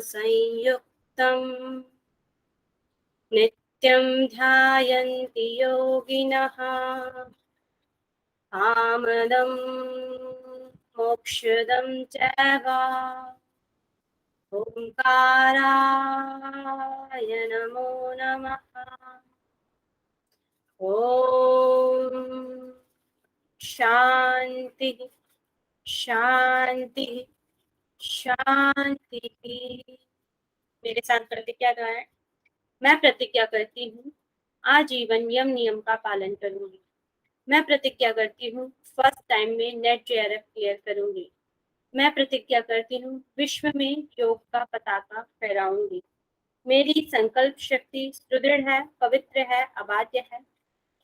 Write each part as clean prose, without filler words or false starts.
संयुक्तम् नित्यं ध्यायन्ति योगिनः कामदं मोक्षदं चैव ओंकाराय नमो नमः। ओम शांति शांति शांति। मेरे साथ प्रतिज्ञा करें। मैं प्रतिज्ञा करती हूँ आजीवन यम नियम का पालन करूंगी। मैं प्रतिज्ञा करती हूँ फर्स्ट टाइम में नेट जेआरएफ क्लियर करूंगी। मैं प्रतिज्ञा करती हूँ विश्व में योग का पताका फहराऊंगी। मेरी संकल्प शक्ति सुदृढ़ है, पवित्र है, अबाध्य है।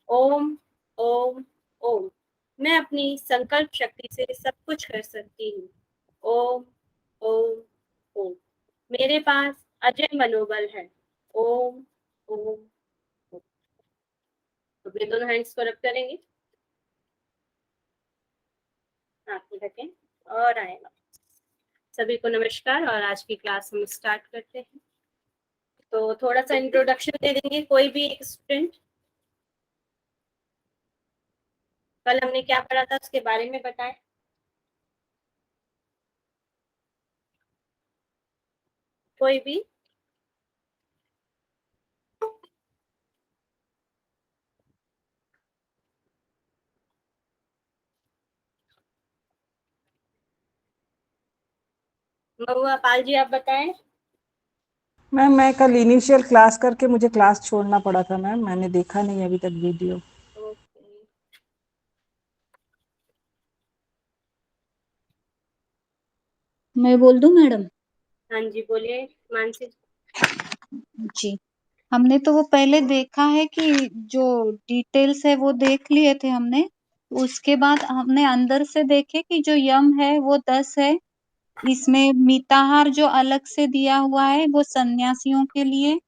ओम ओम ओम। मैं अपनी संकल्प शक्ति से सब कुछ कर सकती हूँ। ओम ओम ओम। मेरे पास अजय मनोबल है। ओम ओम ओम। तो वे दोनों हैंड्स को रब करेंगे, आंखें ढकें और आएगा। सभी को नमस्कार और आज की क्लास हम स्टार्ट करते हैं। तो थोड़ा सा इंट्रोडक्शन दे देंगे कोई भी एक स्टूडेंट। कल हमने क्या पढ़ा था उसके बारे में बताएं। कोई भी। महुआ पाल जी आप बताएं। मैम मैं कल इनिशियल क्लास करके मुझे क्लास छोड़ना पड़ा था मैम, मैंने देखा नहीं अभी तक वीडियो। ओके। मैं बोल दूं मैडम? हाँ जी बोलिए मानसी जी, हमने तो वो पहले देखा है कि जो डिटेल्स है वो देख लिए थे हमने। उसके बाद हमने अंदर से देखे कि जो यम है वो 10 है। इसमें मिताहार जो अलग से दिया हुआ है वो सन्यासियों के लिए,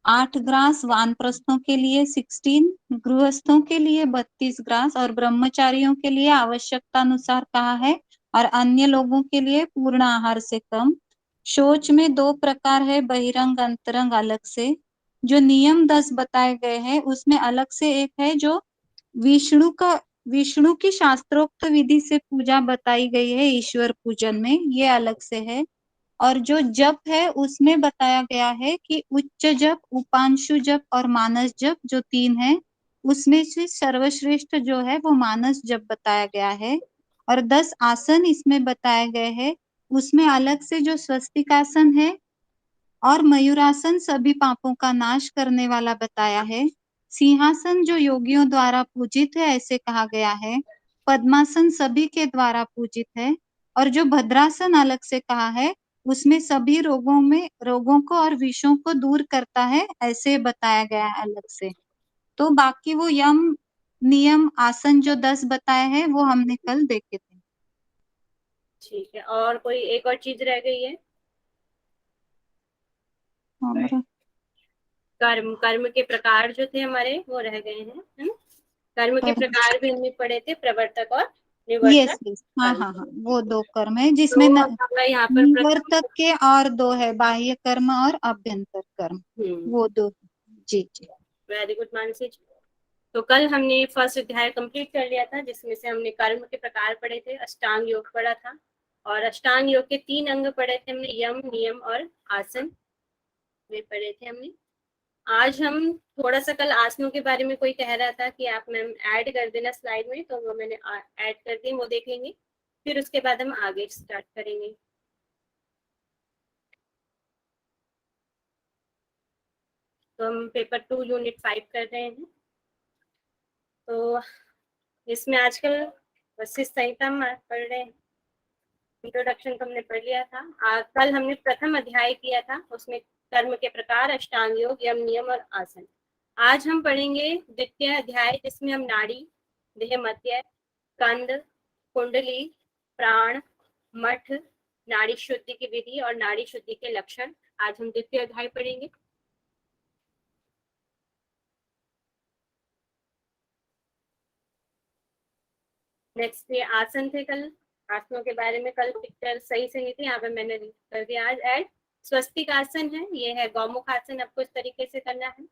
8 ग्रास वानप्रस्थों के लिए 16, गृहस्थों के लिए 32 ग्रास और ब्रह्मचारियों के लिए आवश्यकता अनुसार कहा है और अन्य लोगों के लिए पूर्ण आहार से कम। शौच में 2 प्रकार है, बहिरंग अंतरंग अलग से। जो नियम 10 बताए गए हैं उसमें अलग से एक है जो विष्णु की शास्त्रोक्त विधि से पूजा बताई गई है ईश्वर पूजन में, ये अलग से है। और जो जप है उसमें बताया गया है कि उच्च जप, उपांशु जप और मानस जप जो 3 है, उसमें से सर्वश्रेष्ठ जो है वो मानस जप बताया गया है। और 10 आसन इसमें बताए गए हैं, उसमें अलग से जो स्वस्तिक आसन है और मयूरासन सभी पापों का नाश करने वाला बताया है। सिंहासन जो योगियों द्वारा पूजित है ऐसे कहा गया है। पद्मासन सभी के द्वारा पूजित है। और जो भद्रासन अलग से कहा है उसमें सभी रोगों को और विषों को दूर करता है ऐसे बताया गया है अलग से। तो बाकी वो यम नियम आसन जो 10 बताए हैं वो हमने कल देखे थे। ठीक है। और कोई एक और चीज रह गई है। और कर्म कर्म के प्रकार जो थे हमारे वो रह गए हैं, है ना? कर्म के प्रकार भी हमने पढ़े थे, प्रवर्तक और यस निवर्तक यस, हाँ कर्म। हाँ हाँ, वो 2 कर्म है तो जिसमें हमारा यहाँ पर निवर्तक के और 2 है, बाह्य कर्म और अभ्यंतर कर्म, वो 2। जी जी। वेरी गुड मानसी जी। तो कल हमने फर्स्ट अध्याय कंप्लीट कर लिया था जिसमें से हमने कर्म के प्रकार पढ़े थे, अष्टांग योग पढ़ा था और अष्टांग योग के 3 अंग पढ़े थे हमने, यम नियम और आसन, वे पढ़े थे हमने। आज हम थोड़ा सा, कल आसनों के बारे में कोई कह रहा था कि आप मैम ऐड कर देना स्लाइड में, तो वो मैंने ऐड कर दी, वो देख लेंगे। फिर उसके बाद हम आगे स्टार्ट करेंगे। तो हम पेपर 2 यूनिट 5 कर रहे हैं। तो इसमें आजकल वशिष्ठ संहिता हम पढ़ रहे हैं। इंट्रोडक्शन तो हमने पढ़ लिया था। कल हमने प्रथम अध्याय किया था, उसमें कर्म के प्रकार, अष्टांग योग, यम नियम और आसन। आज हम पढ़ेंगे द्वितीय अध्याय जिसमें हम नाड़ी, देह मध्य, कंद, कुंडली, प्राण, मठ, नाड़ी शुद्धि की विधि और नाड़ी शुद्धि के लक्षण, आज हम द्वितीय अध्याय पढ़ेंगे। नेक्स्ट ये आसन थे कल। आसनों के बारे में कल पिक्चर सही से नहीं थी, यहाँ पे मैंने कर दिया आज ऐड। स्वस्तिक आसन है, ये है गौमुख आसन, आपको इस तरीके से करना है।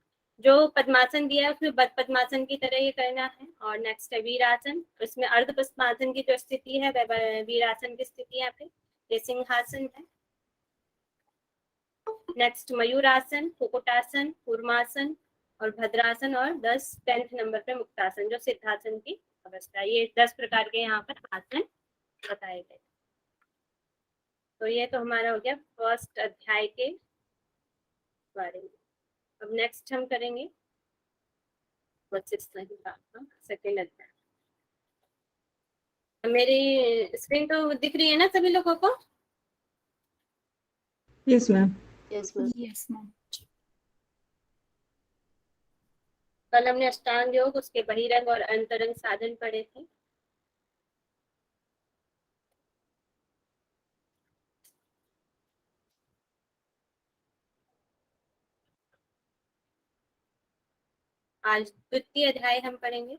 जो पद्मासन दिया है उसमें बद पद्मासन की तरह ये करना है। और नेक्स्ट है वीरासन, इसमें अर्ध पद्मासन की जो स्थिति है वह वीरासन की स्थिति यहाँ पे, ये सिंहासन है। नेक्स्ट मयूरासन, कुकुटासन, कूर्मासन और भद्रासन, और 10th नंबर पे मुक्तासन जो सिद्धासन की अवस्था है। ये 10 प्रकार के यहाँ पर आसन बताए गए। तो ये तो हमारा हो गया फर्स्ट अध्याय के बारे में। अब नेक्स्ट हम करेंगे सेकेंड अध्याय। मेरी स्क्रीन तो दिख रही है ना सभी लोगों को? Yes ma'am. Yes ma'am. कल हमने अष्टांग योग, उसके बहिरंग और अंतरंग साधन पढ़े थे। आज द्वितीय अध्याय हम पढ़ेंगे।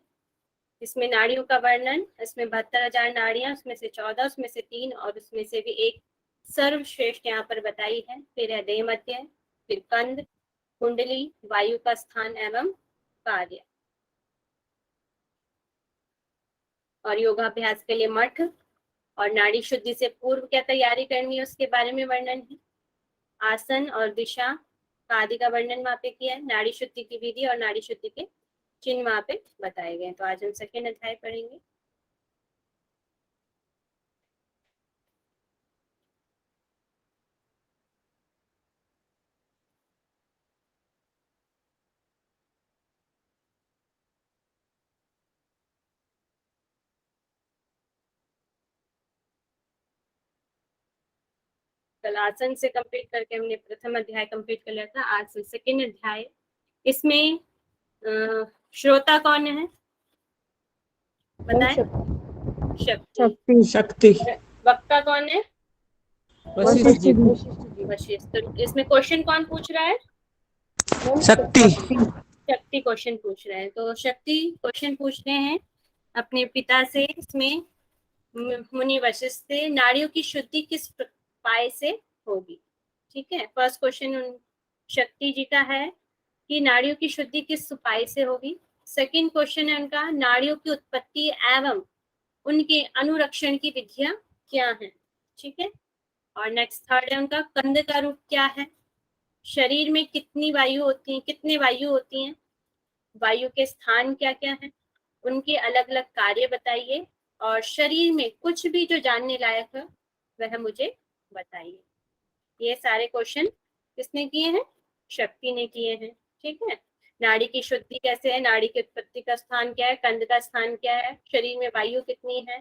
इसमें नाड़ियों का वर्णन, इसमें 72,000 नाड़ियां, उसमें से 14, उसमें से 3 और उसमें से भी एक सर्वश्रेष्ठ यहाँ पर बताई है। फिर है देह मध्य, फिर कंद, कुंडली, वायु का स्थान एवं कार्य, और योगाभ्यास के लिए मठ, और नाड़ी शुद्धि से पूर्व क्या तैयारी करनी है उसके बारे में वर्णन है। आसन और दिशा आदि का वर्णन वहाँ पे किया है। नाड़ी शुद्धि की विधि और नाड़ी शुद्धि के चिन्ह वहाँ पे बताए गए। तो आज हम सेकेंड अध्याय पढ़ेंगे। कल आसन से कंप्लीट करके हमने प्रथम अध्याय कंप्लीट कर लिया था। आज सेकेंड अध्याय। इसमें श्रोता कौन है बताएं? शक्ति। शक्ति। वक्ता कौन है? वशिष्ठ जी। वशिष्ठ। तो इसमें क्वेश्चन कौन पूछ रहा है? शक्ति। शक्ति क्वेश्चन पूछ रहे हैं। तो शक्ति क्वेश्चन पूछ रहे हैं अपने पिता से, इसमें मुनि वशिष्ठ से, नाड़ियों की शुद्धि किस उपाय से होगी। ठीक है, फर्स्ट क्वेश्चन शक्ति जी का है कि नाड़ियों की शुद्धि किस उपाय से होगी। सेकंड क्वेश्चन है उनका, नाड़ियों की उत्पत्ति एवं उनके अनुरक्षण की विधियां क्या हैं। ठीक है, और नेक्स्ट थर्ड है उनका, कंद का रूप क्या है, शरीर में कितनी वायु होती है, कितने वायु होती हैं, वायु के स्थान क्या क्या है, उनके अलग अलग कार्य बताइए, और शरीर में कुछ भी जो जानने लायक है वह मुझे बताइए। ये सारे क्वेश्चन किसने किए हैं? शक्ति ने किए हैं। ठीक है, नाड़ी की शुद्धि कैसे है, नाड़ी की उत्पत्ति का स्थान क्या है, कंद का स्थान क्या है, शरीर में वायु कितनी है,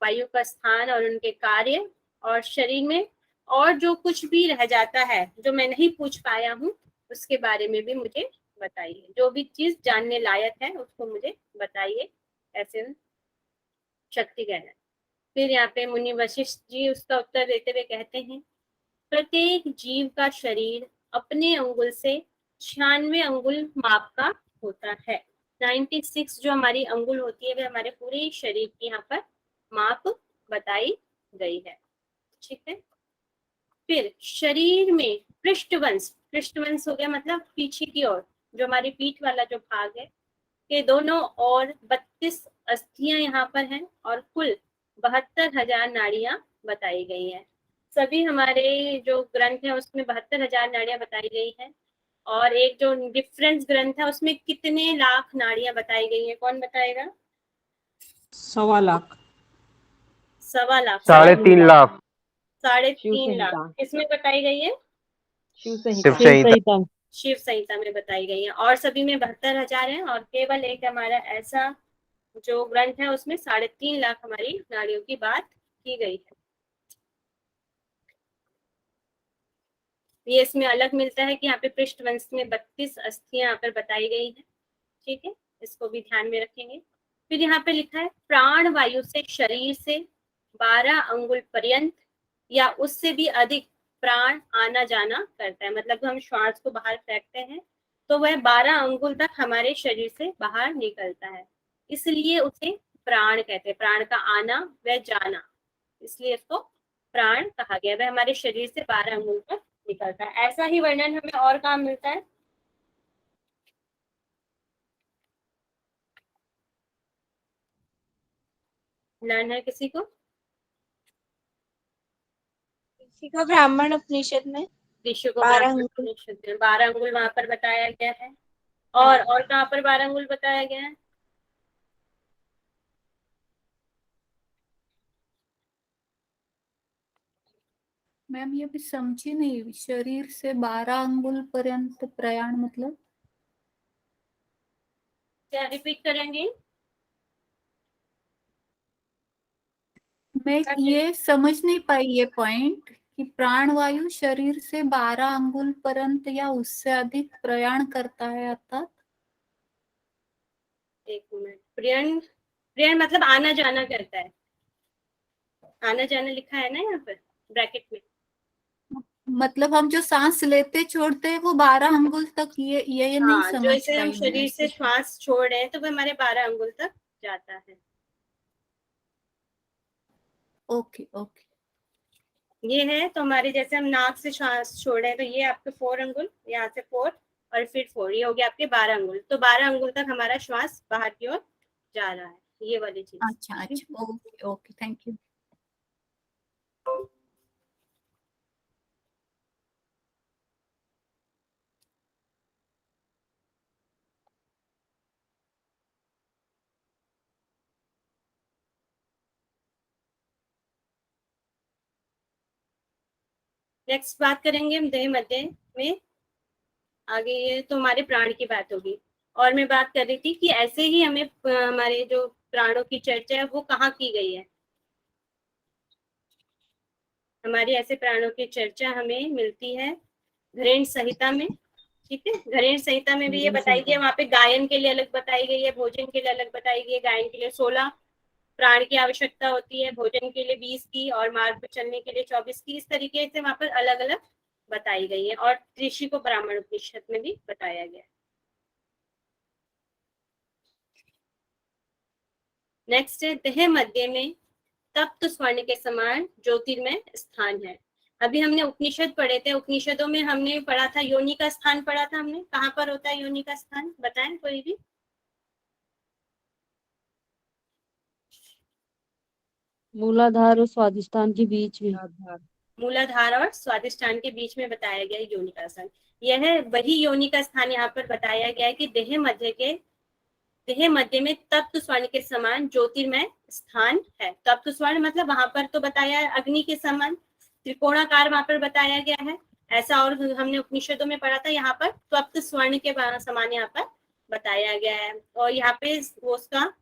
वायु का स्थान और उनके कार्य, और शरीर में और जो कुछ भी रह जाता है जो मैं नहीं पूछ पाया हूँ उसके बारे में भी मुझे बताइए। जो भी चीज जानने लायक है उसको मुझे बताइए, ऐसे शक्ति कहना है। फिर यहाँ पे मुनि वशिष्ठ जी उसका उत्तर देते हुए कहते हैं, प्रत्येक जीव का शरीर अपने अंगुल से 96 अंगुल माप का होता है। 96 जो हमारी अंगुल होती है वह हमारे पूरे शरीर की यहाँ पर माप बताई गई है। ठीक है, फिर शरीर में पृष्ठवंश, पृष्ठवंश हो गया मतलब पीछे की ओर, जो हमारी पीठ वाला जो भाग है के दोनों और 32 अस्थियां यहाँ पर हैं, और कुल 72,000 नाड़ियां बताई गई हैं। सभी हमारे जो ग्रंथ है उसमें 72,000 नाड़ियां बताई गई हैं, और एक जो डिफरेंस ग्रंथ है उसमें कितने लाख नाड़ियां बताई गई हैं, कौन बताएगा? 1.25 लाख। 1.25 लाख। 3.5 लाख। 3.5 लाख किसमें बताई गई है? शिव संहिता। शिव संहिता में बताई गई है, और सभी में 72,000 है, और केवल एक हमारा ऐसा जो ग्रंथ है उसमें 3.5 लाख हमारी नाड़ियों की बात की गई है। ये इसमें अलग मिलता है कि यहाँ पे पृष्ठवंश में 32 अस्थियां यहाँ पर बताई गई है। ठीक है, इसको भी ध्यान में रखेंगे। फिर यहाँ पे लिखा है, प्राण वायु से शरीर से 12 अंगुल पर्यंत या उससे भी अधिक प्राण आना जाना करता है। मतलब हम श्वास को बाहर फेंकते हैं तो वह 12 अंगुल तक हमारे शरीर से बाहर निकलता है, इसलिए उसे प्राण कहते हैं। प्राण का आना व जाना, इसलिए इसको प्राण कहा गया। वह हमारे शरीर से 12 अंगुल तक निकलता है। ऐसा ही वर्णन हमें और कहाँ मिलता है? लर्न है किसी को? किसी को ब्राह्मण उपनिषद में ऋषि को 12 ब्राह्मण अंगुल। उपनिषद में 12 अंगुल वहां पर बताया गया है। और कहाँ पर 12 अंगुल बताया गया है? मैम ये भी समझी नहीं, शरीर से 12 अंगुल पर्यंत प्रयाण मतलब? क्या रिपीट करेंगे? मैं ये समझ नहीं पाई ये पॉइंट कि प्राणवायु शरीर से 12 अंगुल पर्यंत या उससे अधिक प्रयाण करता है, अर्थात? एक मिनट। प्रियन, प्रियन मतलब आना जाना करता है। आना जाना लिखा है ना यहाँ पर ब्रैकेट में। मतलब हम जो सांस लेते छोड़ते हैं वो 12 अंगुल तक, ये नहीं हाँ, जो समझ इसे हम पाई मैं शरीर से ऐसे। श्वास छोड़ रहे हैं तो वो हमारे 12 अंगुल तक जाता है। Okay okay. ये है तो हमारे जैसे हम नाक से श्वास छोड़ रहे हैं तो ये आपके 4 अंगुल, यहाँ से 4 और फिर 4, ये हो गया आपके 12 अंगुल। तो 12 अंगुल तक हमारा श्वास बाहर की ओर जा रहा है, ये वाली चीज। अच्छा अच्छा, okay okay, thank you. Next बात करेंगे हम देह मध्य में। आगे ये तो हमारे प्राण की बात होगी। और मैं बात कर रही थी कि ऐसे ही हमें हमारे जो प्राणों की चर्चा है वो कहाँ की गई है। हमारी ऐसे प्राणों की चर्चा हमें मिलती है घरेण संहिता में। ठीक है, घरेण संहिता में भी ये बताई गई है। वहां पे गायन के लिए अलग बताई गई है, भोजन के लिए अलग बताई गई है। गायन के लिए 16 प्राण की आवश्यकता होती है, भोजन के लिए 20 की और मार्ग पर चलने के लिए 24 की। इस तरीके से वहां पर अलग अलग बताई गई है। और ऋषि को ब्राह्मण उपनिषद में भी बताया गया है। नेक्स्ट है देह मध्य में तप्त स्वर्ण के समान ज्योतिर्मय स्थान है। अभी हमने उपनिषद पढ़े थे, उपनिषदों में हमने पढ़ा था योनि का स्थान पढ़ा था हमने। कहाँ पर होता है योनि का स्थान, बताएं कोई भी? मूलाधार और स्वादिष्टान के बीच में। मूलाधार और स्वादिष्टान के बीच में बताया गया है योनि का स्थान। यह वही योनि का स्थान यहाँ पर बताया गया है कि देह मध्य में तप्त स्वर्ण के समान ज्योतिर्मय स्थान है। तप्त स्वर्ण मतलब वहां पर तो बताया है अग्नि के समान त्रिकोणाकार वहां पर बताया गया है ऐसा। और हमने उपनिषदों में पढ़ा था यहाँ पर तप्त स्वर्ण के समान यहाँ पर बताया गया है। और यहाँ पे वो उसका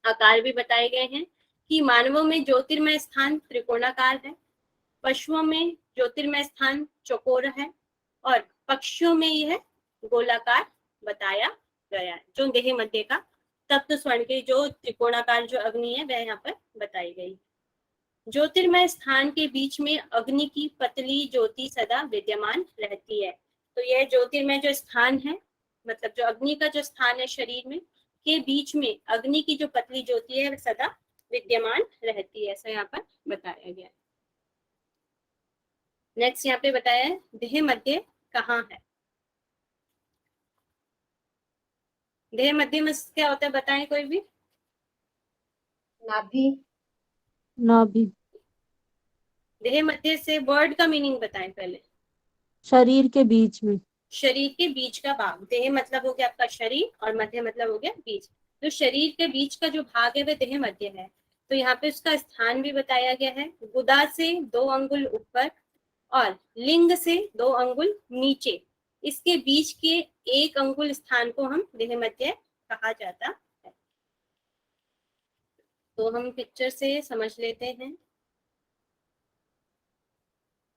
आकार भी बताए गए हैं कि मानवों में ज्योतिर्मय स्थान त्रिकोणाकार है, पशुओं में ज्योतिर्मय स्थान चौकोर है और पक्षियों में यह गोलाकार बताया गया है। जो देह मध्य का तप्त स्वर्ण के जो त्रिकोणाकार जो अग्नि है वह यहाँ पर बताई गई। ज्योतिर्मय स्थान के बीच में अग्नि की पतली ज्योति सदा विद्यमान रहती है। तो यह ज्योतिर्मय जो स्थान है, मतलब जो अग्नि का जो स्थान है शरीर में के बीच में अग्नि की जो पतली ज्योति है वह सदा विद्यमान रहती है, ऐसा यहाँ पर बताया गया है। नेक्स्ट यहाँ पे बताया है देह मध्य कहाँ है। देह मध्य में क्या होता है बताएं कोई भी? नाभि। नाभि। देह मध्य से वर्ड का मीनिंग बताएं पहले। शरीर के बीच में। शरीर के बीच का भाग। देह मतलब हो गया आपका शरीर और मध्य मतलब हो गया बीच। तो शरीर के बीच का जो भाग है वह देह मध्य है। तो यहाँ पे उसका स्थान भी बताया गया है। गुदा से 2 अंगुल ऊपर और लिंग से 2 अंगुल नीचे, इसके बीच के 1 अंगुल स्थान को हम देह मध्य कहा जाता है। तो हम पिक्चर से समझ लेते हैं।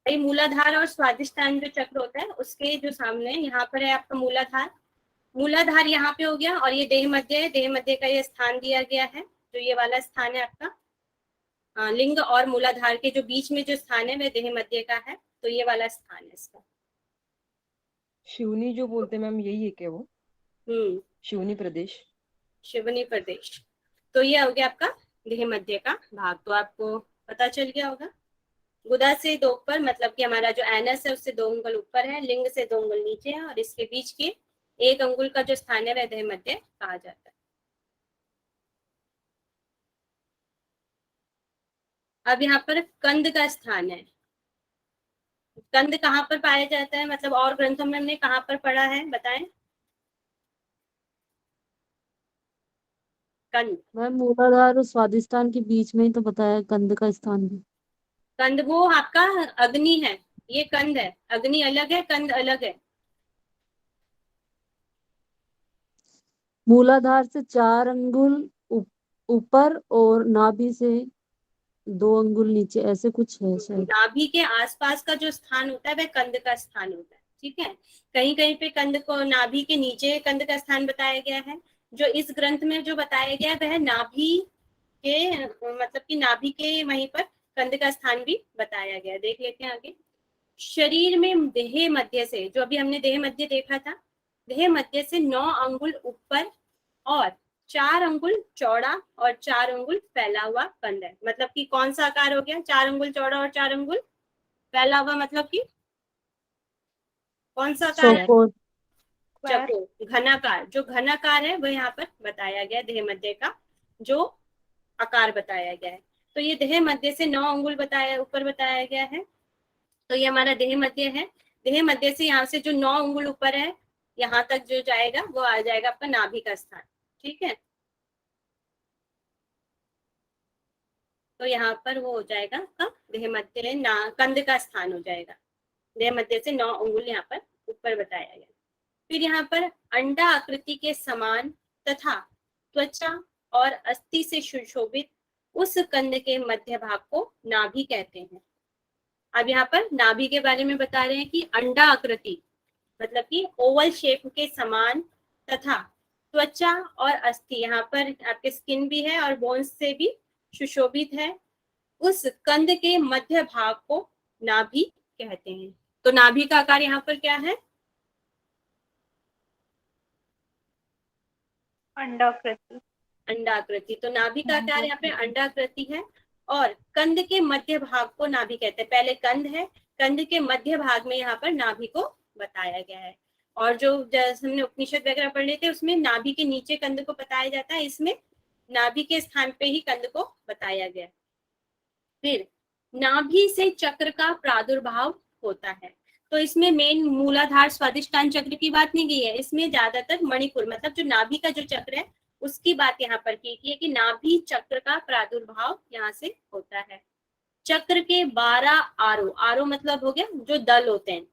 भाई मूलाधार और स्वादिष्टान जो चक्र होता है उसके जो सामने यहाँ पर है आपका मूलाधार। मूलाधार यहाँ पे हो गया और ये देह मध्य है। देह मध्य का ये स्थान दिया गया है, जो ये वाला स्थान है आपका। लिंग और मूलाधार के जो बीच में जो स्थान है वह देह मध्य का है। तो ये वाला स्थान है इसका। शिवनी जो बोलते हैं मैम, यही है क्या वो? शिवनी प्रदेश। शिवनी प्रदेश। तो ये हो गया आपका देह मध्य का भाग। तो आपको पता चल गया होगा। गुदा से 2 ऊपर, मतलब कि हमारा जो एनस है उससे 2 अंगुल ऊपर है, लिंग से 2 अंगुल नीचे है, और इसके बीच के 1 अंगुल का जो स्थान है वह देह मध्य कहा जाता है। अब यहाँ पर कंद का स्थान है। कंद कहाँ पर पाया जाता है, मतलब और ग्रंथों में हमने कहाँ पर पढ़ा है, बताएं। कंद, मैम मूलाधार और स्वादिष्टान के बीच में ही तो बताया कंद का स्थान भी। कंद वो आपका अग्नि है, ये कंद है, अग्नि अलग है, कंद अलग है। मूलाधार से 4 अंगुल ऊपर और नाभि से 2 अंगुल नीचे, ऐसे कुछ है शायद। नाभि के आसपास का जो स्थान होता है वह कंद का स्थान होता है, ठीक है। कहीं कहीं पे कंद को नाभि के नीचे कंद का स्थान बताया गया है। जो इस ग्रंथ में जो बताया गया है वह नाभि के, मतलब कि नाभि के वहीं पर कंद का स्थान भी बताया गया है। देख लेते हैं आगे। शरीर में देह मध्य से, जो अभी हमने देह मध्य देखा था, देह मध्य से 9 अंगुल ऊपर और 4 अंगुल चौड़ा और 4 अंगुल फैला हुआ कंद है। मतलब कि कौन सा आकार हो गया, 4 अंगुल चौड़ा और 4 अंगुल फैला हुआ, मतलब कि कौन सा आकार है, चौकोर। चौकोर, घनाकार। जो घनाकार है वो यहाँ पर बताया गया, देह मध्य का जो आकार बताया गया है। तो ये देह मध्य से 9 अंगुल बताया, ऊपर बताया गया है। तो ये हमारा देह मध्य है। देह मध्य से यहाँ से जो 9 अंगुल ऊपर है, यहाँ तक जो जाएगा वो आ जाएगा आपका नाभि का स्थान, ठीक है। तो यहाँ पर वो हो जाएगा आपका देह मध्य कंद का स्थान हो जाएगा। देह मध्य से 9 अंगुल यहाँ पर ऊपर बताया गया। फिर यहाँ पर अंडा आकृति के समान तथा त्वचा और अस्थि से सुशोभित उस कंद के मध्य भाग को नाभि कहते हैं। अब यहाँ पर नाभि के बारे में बता रहे हैं कि अंडा आकृति मतलब कि ओवल शेप के समान तथा त्वचा और अस्थि, यहाँ पर आपके स्किन भी है और बोन्स से भी सुशोभित है, उस कंद के मध्य भाग को नाभि कहते हैं। तो नाभि का आकार यहाँ पर क्या है, अंडाकृति। अंडाकृति। तो नाभि का आकार यहाँ पे अंडाकृति है और कंद के मध्य भाग को नाभि कहते हैं। पहले कंद है, कंद के मध्य भाग में यहाँ पर नाभि को बताया गया है। और जो जैसे हमने उपनिषद वगैरह पढ़ लेते हैं उसमें नाभि के नीचे कंद को बताया जाता है, इसमें नाभि के स्थान पे ही कंद को बताया गया। फिर नाभि से चक्र का प्रादुर्भाव होता है। तो इसमें मेन मूलाधार स्वादिष्टान चक्र की बात नहीं की है, इसमें ज्यादातर मणिपुर मतलब जो नाभि का जो चक्र है उसकी बात यहाँ पर की है कि नाभि चक्र का प्रादुर्भाव यहाँ से होता है। चक्र के 12 आरो, आरो मतलब हो गया जो दल होते हैं,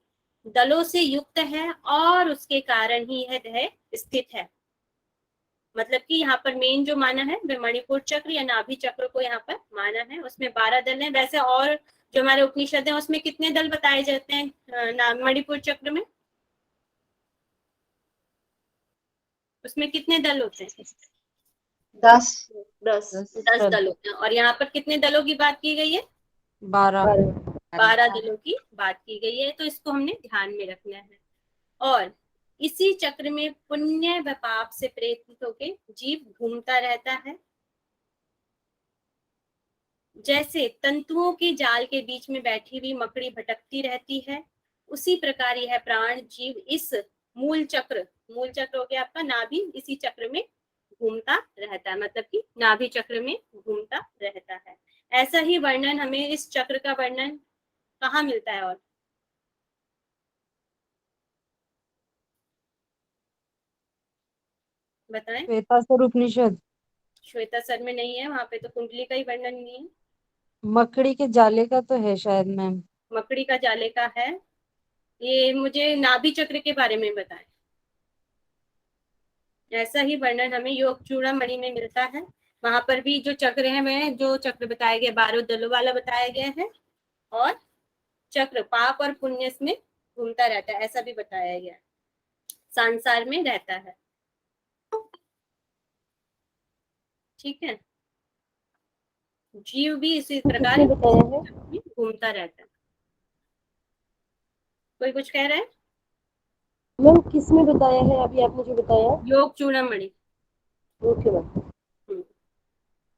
दलों से युक्त है और उसके कारण ही यह स्थित है। मतलब कि यहाँ पर मेन जो माना है वह मणिपुर चक्र या नाभि चक्र को यहाँ पर माना है। उसमें 12 दल हैं। वैसे और जो हमारे उपनिषद है उसमें कितने दल बताए जाते हैं मणिपुर चक्र में, उसमें कितने दल होते हैं, 10 10 दल होते हैं। और यहाँ पर कितने दलों की बात की गई है, 12 दलों की बात की गई है। तो इसको हमने ध्यान में रखना है। और इसी चक्र में पुण्य व पाप से प्रेरित होकर जीव घूमता रहता है। जैसे तंतुओं के जाल के बीच में बैठी हुई मकड़ी भटकती रहती है, उसी प्रकार यह प्राण जीव इस मूल चक्र हो गया आपका नाभि, इसी चक्र में घूमता रहता है। मतलब कि नाभि चक्र में घूमता रहता है। ऐसा ही वर्णन हमें इस चक्र का वर्णन कहाँ मिलता है, और बताएं। श्वेतासुर उपनिषद। श्वेतासर में नहीं है, वहां पे तो कुंडली का ही वर्णन नहीं है। मकड़ी के जाले का तो है शायद मैम। मकड़ी का जाले का है, ये मुझे नाभि चक्र के बारे में बताएं। ऐसा ही वर्णन हमें योग चूड़ामणि में मिलता है। वहां पर भी जो चक्र है वह जो चक्र बताया गया 12 दलों वाला बताया गया है, और चक्र पाप और पुण्य में घूमता रहता है ऐसा भी बताया गया है, संसार में रहता है, ठीक है। जीव भी इसी प्रकार घूमता रहता है। कोई कुछ कह रहा है, मैम किसमें बताया है अभी आपने जो बताया? योग चूड़ामणि। Okay ma'am.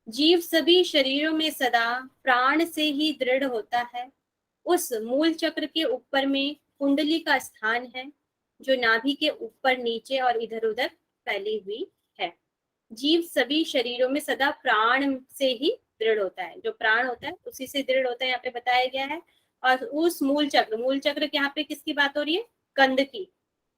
जीव सभी शरीरों में सदा प्राण से ही दृढ़ होता है उस मूल चक्र के ऊपर में कुंडली का स्थान है, जो नाभि के ऊपर नीचे और इधर उधर फैली हुई है। जीव सभी शरीरों में सदा प्राण से ही दृढ़ होता है, जो प्राण होता है उसी से दृढ़ होता है, यहाँ पे बताया गया है। और उस मूल चक्र के यहाँ पे किसकी बात हो रही है? कंद की,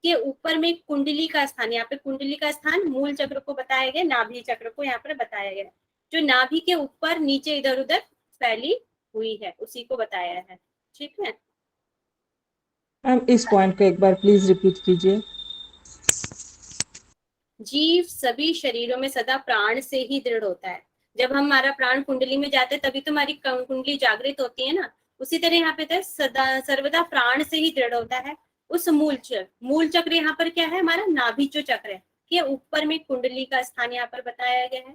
के ऊपर में कुंडली का स्थान, यहाँ पे कुंडली का स्थान मूल चक्र को बताया गया, नाभि चक्र को यहाँ पर बताया गया, जो नाभि के ऊपर नीचे इधर उधर फैली हुई है, उसी को बताया है। ठीक है, मैम इस पॉइंट को एक बार प्लीज रिपीट कीजिए। जीव सभी शरीरों में सदा प्राण से ही दृढ़ होता है। जब हमारा प्राण कुंडली में जाता है तभी तो हमारी कुंडली जागृत होती है ना, उसी तरह यहाँ पे तो सदा सर्वदा प्राण से ही दृढ़ होता है। उस मूल चक्र यहाँ पर क्या है? हमारा नाभि जो चक्र है के ऊपर में कुंडली का स्थान यहाँ पर बताया गया है,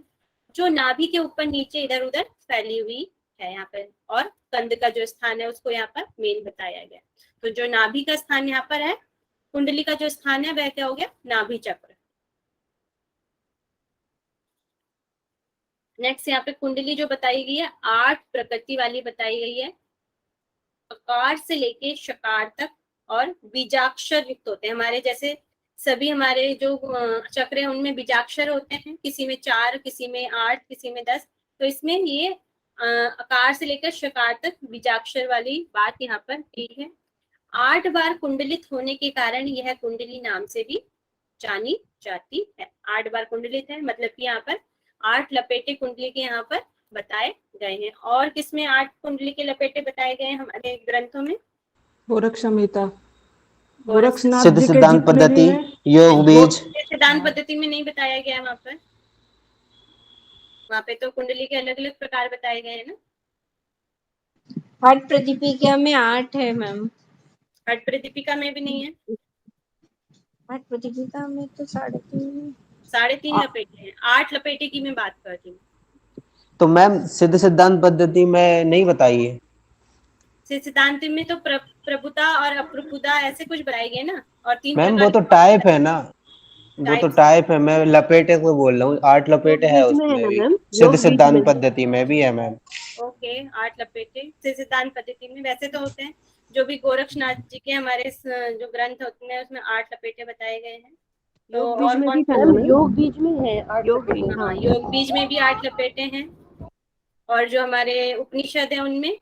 जो नाभि के ऊपर नीचे इधर उधर फैली हुई है यहाँ पर, और कंद का जो स्थान है उसको यहाँ पर मेन बताया गया। तो जो नाभि का स्थान यहाँ पर है, कुंडली का जो स्थान है वह क्या हो गया? नाभि चक्र। नेक्स्ट यहाँ पे कुंडली जो बताई गई है 8 प्रकृति वाली बताई गई है, अकार से लेके शकार तक, और बीजाक्षर युक्त होते हैं। हमारे जैसे सभी हमारे जो चक्र है उनमें बीजाक्षर होते हैं, किसी में 4, किसी में 8, किसी में 10। तो इसमें ये अकार से लेकर शकार तक बीजाक्षर वाली बात यहाँ पर की है। 8 बार कुंडलित होने के कारण यह कुंडली नाम से भी जानी जाती है। 8 बार कुंडलित है मतलब कि यहाँ पर 8 लपेटे कुंडली के यहाँ पर बताए गए हैं। और किसमें 8 कुंडली के लपेटे बताए गए हैं हमारे ग्रंथों में? गोरक्ष संहिता, गोरखनाथ गोरक्षनाथ सिद्ध जी के सिद्धांत जितने भी पद्धति, हैं, योग बीज। सिद्धांत पद्धति में नहीं बताया गया है, वहाँ पे तो कुंडली के अलग अलग प्रकार बताए गए हैं ना। हट प्रदीपिका में 8 है मैम। हट प्रदीपिका में भी नहीं है, हट प्रदीपिका में तो 3.5 3.5 लपेटे हैं। 8 लपेटे की मैं बात कर रही हूँ। तो मैम सिद्ध सिद्धांत पद्धति में नहीं बताई है। सिद्धांत में तो प्रभुता और अप्रभुता ऐसे कुछ बताए गए ना, और 3 मैम प्रकार वो तो टाइप है ना, वो तो टाइप टाइप है, मैं लपेटे को बोल रहा हूँ। 8 लपेटे है योग बीज में है उसमें ना भी, मैम? सिद्ध योग बीज में सिद्धांत है। पद्धति में भी है मैम। ओके, 8 लपेटे सिद्धांत पद्धति में वैसे तो होते हैं। जो भी गोरक्षनाथ जी के हमारे जो ग्रंथ होते हैं उसमें 8 लपेटे बताए गए हैं। तो योग बीज और में भी कौन था ना मैम? योग बीज में है 8 योग लपेटे। हाँ, हाँ, योग बीज में भी 8 लपेटे हैं। और जो हमारे उपनिषद है उनमें,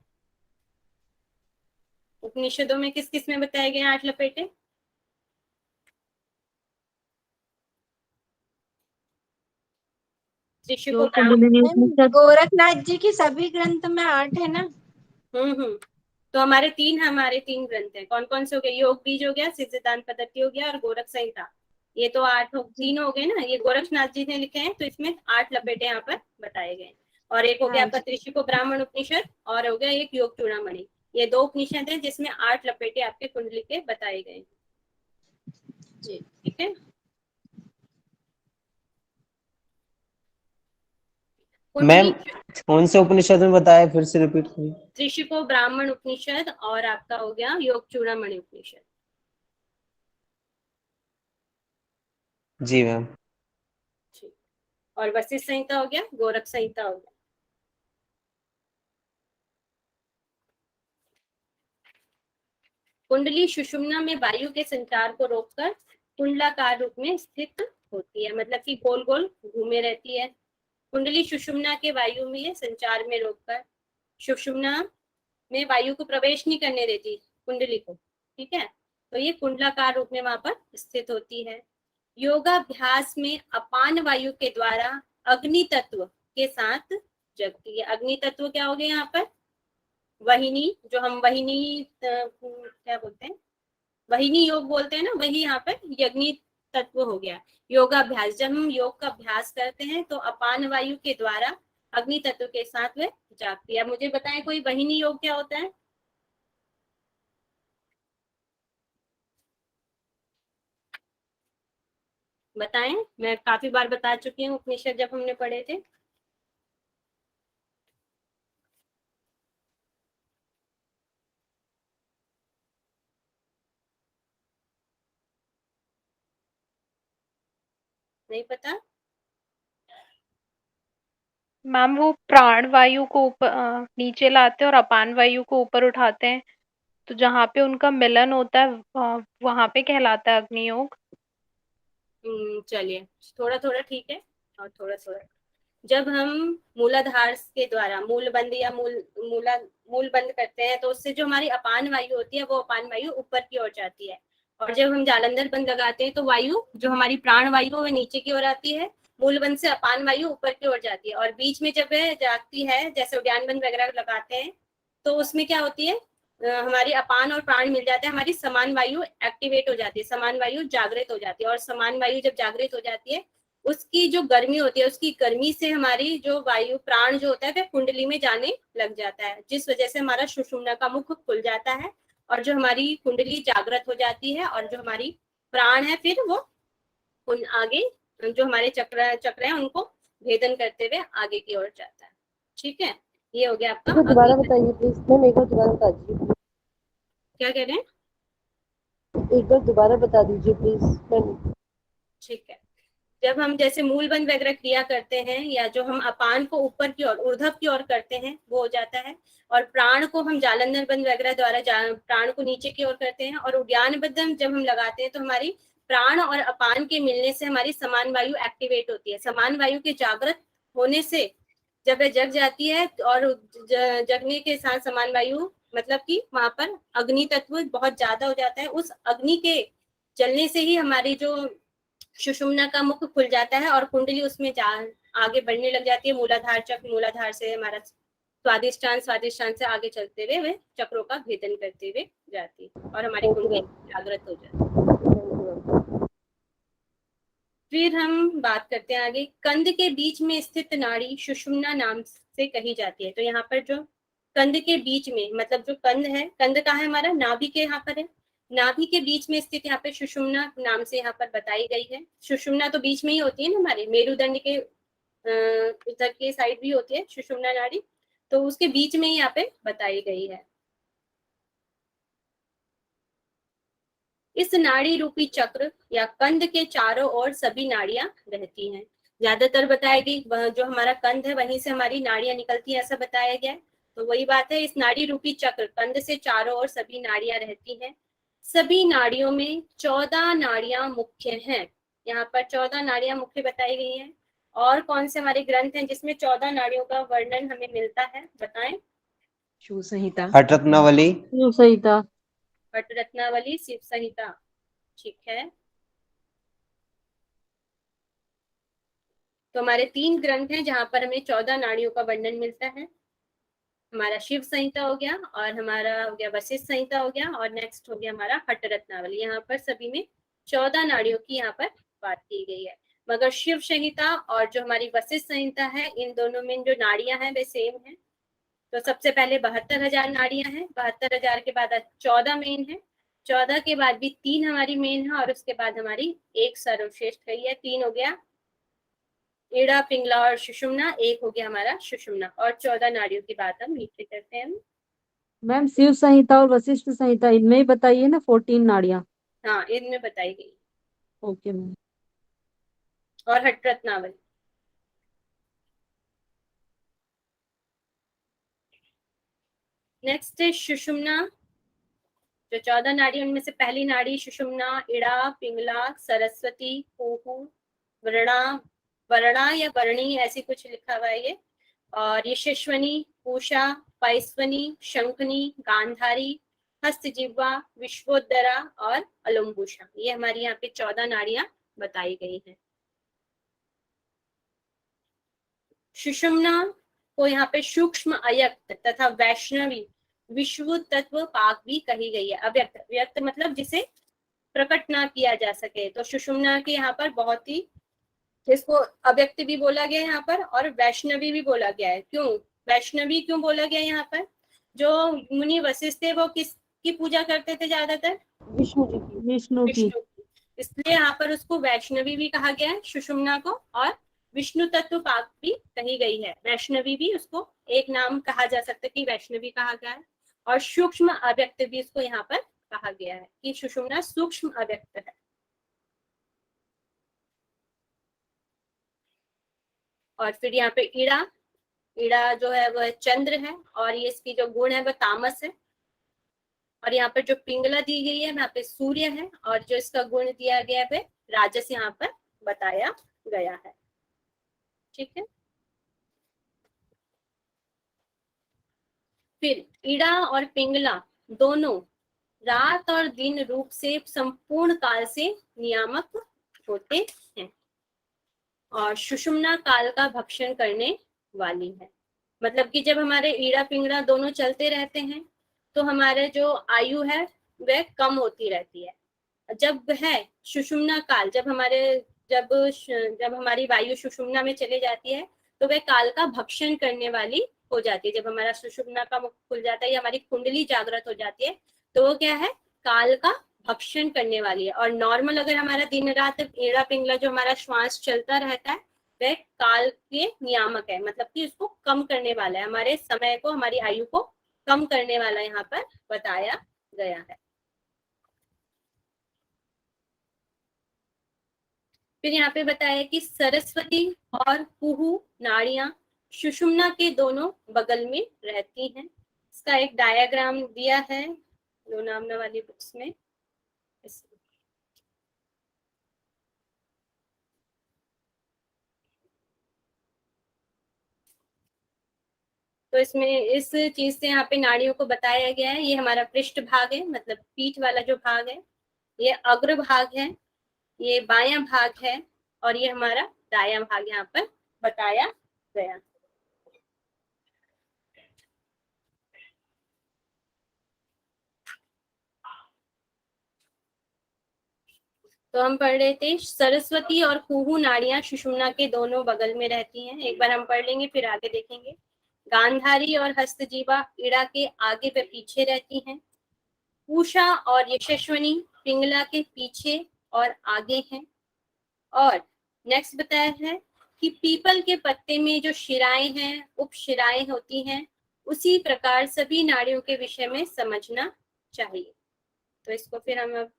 उपनिषदों में किस किस में बताए गए 8 लपेटे? त्रिशुको गोरखनाथ जी की सभी ग्रंथ में 8 है ना। तो हमारे 3 ग्रंथ हैं। कौन कौन से हो गए? योग बीज हो गया, सिद्धांत पद्धति हो गया, और गोरख संहिता। ये तो 3 हो गए ना, ये गोरक्षनाथ जी ने लिखे हैं, तो इसमें 8 लपेटे यहाँ पर बताए गए। और एक हो गया आपका त्रिशुको ब्राह्मण उपनिषद, और हो गया एक योग चूड़ामणि। ये 2 उपनिषद है जिसमें 8 लपेटे आपके कुंडली के बताए गए। ठीक है, मैम कौन से उपनिषद में बताया, फिर से रिपीट करिए। त्रिशुको ब्राह्मण उपनिषद, और आपका हो गया योग चूड़ामणि उपनिषद। जी मैम। और वशिष्ठ संहिता हो गया, गोरख संहिता हो गया। कुंडली सुषुम्ना में वायु के संचार को रोककर कुंडलाकार रूप में स्थित होती है, मतलब कि गोल गोल घूमे रहती है। कुंडली सुषुम्ना के वायु में संचार में रोककर, सुषुम्ना में वायु को प्रवेश नहीं करने देती कुंडली को, ठीक है। तो ये कुंडलाकार रूप में वहां पर स्थित होती है। योगाभ्यास में अपान वायु के द्वारा अग्नि तत्व के साथ जगती है। अग्नि तत्व क्या हो गया यहाँ पर? वहिनी, जो हम वहिनी क्या बोलते हैं, वहिनी योग बोलते हैं ना, वही यहाँ पर अग्नि तत्व हो गया। योगाभ्यास, जब हम योग का अभ्यास करते हैं तो अपान वायु के द्वारा अग्नि तत्व के साथ वह जागती है। मुझे बताएं कोई वहिनी योग क्या होता है? बताएं, मैं काफी बार बता चुकी हूँ उपनिषद जब हमने पढ़े थे। नहीं पता? मैम वो प्राण वायु को ऊपर नीचे लाते हैं और अपान वायु को ऊपर उठाते हैं, तो जहाँ पे उनका मिलन होता है वहां पे कहलाता है अग्नियोग। चलिए, थोड़ा थोड़ा ठीक है और थोड़ा थोड़ा। जब हम मूलाधार के द्वारा मूल बंद या मूल बंद करते हैं तो उससे जो हमारी अपान वायु होती है वो अपान वायु ऊपर की ओर जाती है, और जब हम जालंधर बंद लगाते हैं तो वायु जो हमारी प्राण वायु वो नीचे की ओर आती है, मूल बंद से अपान वायु ऊपर की ओर जाती है, और बीच में जब वह जाती है जैसे उद्यान बंद वगैरह लगाते हैं तो उसमें क्या होती है, हमारी अपान और प्राण मिल जाते हैं, हमारी समान वायु एक्टिवेट हो जाती है, समान वायु जागृत हो जाती है, और समान वायु जब जागृत हो जाती है उसकी जो गर्मी होती है उसकी गर्मी से हमारी जो वायु प्राण जो होता है वह कुंडली में जाने लग जाता है, जिस वजह से हमारा सुषुम्ना का मुख खुल जाता है और जो हमारी कुंडली जागृत हो जाती है, और जो हमारी प्राण है फिर वो उन आगे जो हमारे चक्र हैं उनको भेदन करते हुए आगे की ओर जाता है। ठीक है, ये हो गया आपका। दोबारा बताइए प्लीज मैम, एक बार दोबारा बता दीजिए। क्या कह रहे हैं? एक बार दोबारा बता दीजिए प्लीज मैम। ठीक है, जब हम जैसे मूल बंद वगैरह क्रिया करते हैं या जो हम अपान को ऊपर की ओर ऊर्ध्व की ओर करते हैं वो हो जाता है, और प्राण को हम जालंधर बंद वगैरह द्वारा प्राण को नीचे की ओर करते हैं, और उद्यान बंद जब हम लगाते हैं तो हमारी प्राण और अपान के मिलने से हमारी समान वायु एक्टिवेट होती है, समान वायु के जागृत होने से जब वह जग जाती है और जगने के साथ समान वायु मतलब कि वहां पर अग्नि तत्व बहुत ज्यादा हो जाता है, उस अग्नि के जलने से ही हमारी जो सुषुम्ना का मुख खुल जाता है और कुंडली उसमें आगे बढ़ने लग जाती है, मूलाधार चक्र, मूलाधार से हमारा स्वादिष्टान, स्वादिष्टान से आगे चलते हुए वे चक्रों का भेदन करते हुए जाती है और हमारी कुंडली जागृत हो जाती है। फिर हम बात करते हैं आगे, कंद के बीच में स्थित नाड़ी सुषुम्ना नाम से कही जाती है। तो यहाँ पर जो कंद के बीच में मतलब जो कंद है, कंद कहाँ है हमारा, नाभि के यहाँ पर है, नाभि के बीच में स्थित यहाँ पे सुषुम्ना नाम से यहाँ पर बताई गई है। सुषुम्ना तो बीच में ही होती है ना हमारे मेरुदंड के उधर के साइड भी होती है सुषुम्ना नाड़ी, तो उसके बीच में ही यहाँ पे बताई गई है। इस नाड़ी रूपी चक्र या कंद के चारों ओर सभी नाड़ियां रहती हैं। ज्यादातर बताया गई जो हमारा कंद है वहीं से हमारी नाड़ियां निकलती है ऐसा बताया गया है। तो वही बात है, इस नाड़ी रूपी चक्र कंद से चारों ओर सभी नाड़ियां रहती हैं। सभी नाड़ियों में 14 नाड़ियां मुख्य हैं। यहाँ पर 14 नाड़ियां मुख्य बताई गई हैं। और कौन से हमारे ग्रंथ हैं जिसमें 14 नाड़ियों का वर्णन हमें मिलता है, बताएं? शिव संहिता, हठ रत्नावली, शिव संहिता, पट रत्नावली, शिव संहिता। ठीक है, तो हमारे 3 ग्रंथ हैं जहां पर हमें 14 नाड़ियों का वर्णन मिलता है। हमारा शिव संहिता हो गया और हमारा हो गया वशिष्ठ संहिता हो गया, और नेक्स्ट हो गया हमारा हठ रत्नावली। यहाँ पर सभी में 14 नाड़ियों की यहाँ पर बात की गई है। मगर शिव संहिता और जो हमारी वशिष्ठ संहिता है इन दोनों में जो नाड़ियां हैं वे सेम है। तो सबसे पहले 72,000 नाड़ियां हैं, 72,000 के बाद 14 मेन है, 14 के बाद भी 3 हमारी मेन है, और उसके बाद हमारी एक सर्वश्रेष्ठ गई है। 3 हो गया ईड़ा, पिंगला और सुषुम्ना, एक हो गया हमारा सुषुम्ना, और 14 नाड़ियों की बात हम नीचे करते हैं। मैम शिव संहिता और वशिष्ठ संहिता इनमें ही बताइए ना 14 नाड़ियां। हाँ, इनमें बताई गई। Okay ma'am. और हठ रत्नावली। नेक्स्ट है सुषुम्ना। जो 14 नाड़ी उनमें से पहली नाड़ी सुषुम्ना, इड़ा, पिंगला, सरस्वती, कुहू, वरणा, वरणा या वर्णी ऐसी कुछ लिखा हुआ है ये, और यशस्वनी, पूषा, पैस्वनी, शंखनी, गांधारी, हस्तजिह्वा, विश्वोदरा और अलम्बुषा। ये हमारी यहाँ पे 14 नाड़ियां बताई गई हैं। सुषुम्ना को यहाँ पे सूक्ष्म अयक्त तथा वैष्णवी विश्व तत्व पाक भी कही गई है। अव्यक्त, व्यक्त मतलब जिसे प्रकट ना किया जा सके, तो सुषुम्ना के यहाँ पर बहुत ही इसको अव्यक्त भी बोला गया यहाँ पर और वैष्णवी भी बोला गया है। क्यों वैष्णवी क्यों बोला गया यहाँ पर? जो मुनि वशिष्ठ थे वो किसकी पूजा करते थे ज्यादातर? विष्णु जी की। विष्णु की। विष्णु की, इसलिए यहाँ पर उसको वैष्णवी भी कहा गया है सुषुम्ना को, और विष्णु तत्व पाक भी कही गई है। वैष्णवी भी उसको एक नाम कहा जा सकता है कि वैष्णवी कहा गया है, और सूक्ष्म अव्यक्त भी उसको यहाँ पर कहा गया है कि सुषुम्ना सूक्ष्म अव्यक्त है। और फिर यहाँ पे ईड़ा, ईड़ा जो है वह चंद्र है, और ये इसकी जो गुण है वह तामस है। और यहाँ पर जो पिंगला दी गई है वहाँ पे सूर्य है, और जो इसका गुण दिया गया है राजस यहाँ पर बताया गया है। ठीक है, फिर ईड़ा और पिंगला दोनों रात और दिन रूप से संपूर्ण काल से नियामक होते हैं और सुषुम्ना काल का भक्षण करने वाली है। मतलब कि जब हमारे ईड़ा पिंगला दोनों चलते रहते हैं तो हमारे जो आयु है वह कम होती रहती है। जब है सुषुम्ना काल, जब हमारी वायु सुषुम्ना में चले जाती है तो वह काल का भक्षण करने वाली हो जाती है। जब हमारा सुषुम्ना का मुख खुल जाता है या हमारी कुंडली जागृत हो जाती है तो वो क्या है, काल का भक्षण करने वाली है। और नॉर्मल अगर हमारा दिन रात ईड़ा पिंगला जो हमारा श्वास चलता रहता है वह काल के नियामक है, मतलब कि उसको कम करने वाला है, हमारे समय को, हमारी आयु को कम करने वाला यहाँ पर बताया गया है। फिर यहाँ पे बताया कि सरस्वती और कुहू नाड़ियां सुषुम्ना के दोनों बगल में रहती हैं। इसका एक डायग्राम दिया है लोनावना वाली बुक्स में। तो इसमें इस चीज से यहाँ पे नाड़ियों को बताया गया है। ये हमारा पृष्ठ भाग है, मतलब पीठ वाला जो भाग है, ये अग्र भाग है, ये बायां भाग है, और ये हमारा दायां भाग यहाँ पर बताया गया। तो हम पढ़ रहे थे सरस्वती और कुहू नाड़ियां सुषुम्ना के दोनों बगल में रहती हैं। एक बार हम पढ़ लेंगे फिर आगे देखेंगे। गांधारी और हस्तजीवा ईड़ा के आगे व पीछे रहती हैं। उषा और यशस्वनी पिंगला के पीछे और आगे हैं। और नेक्स्ट बताया है कि पीपल के पत्ते में जो शिराएं हैं, उपशिराएं होती हैं, उसी प्रकार सभी नाड़ियों के विषय में समझना चाहिए। तो इसको फिर हम अब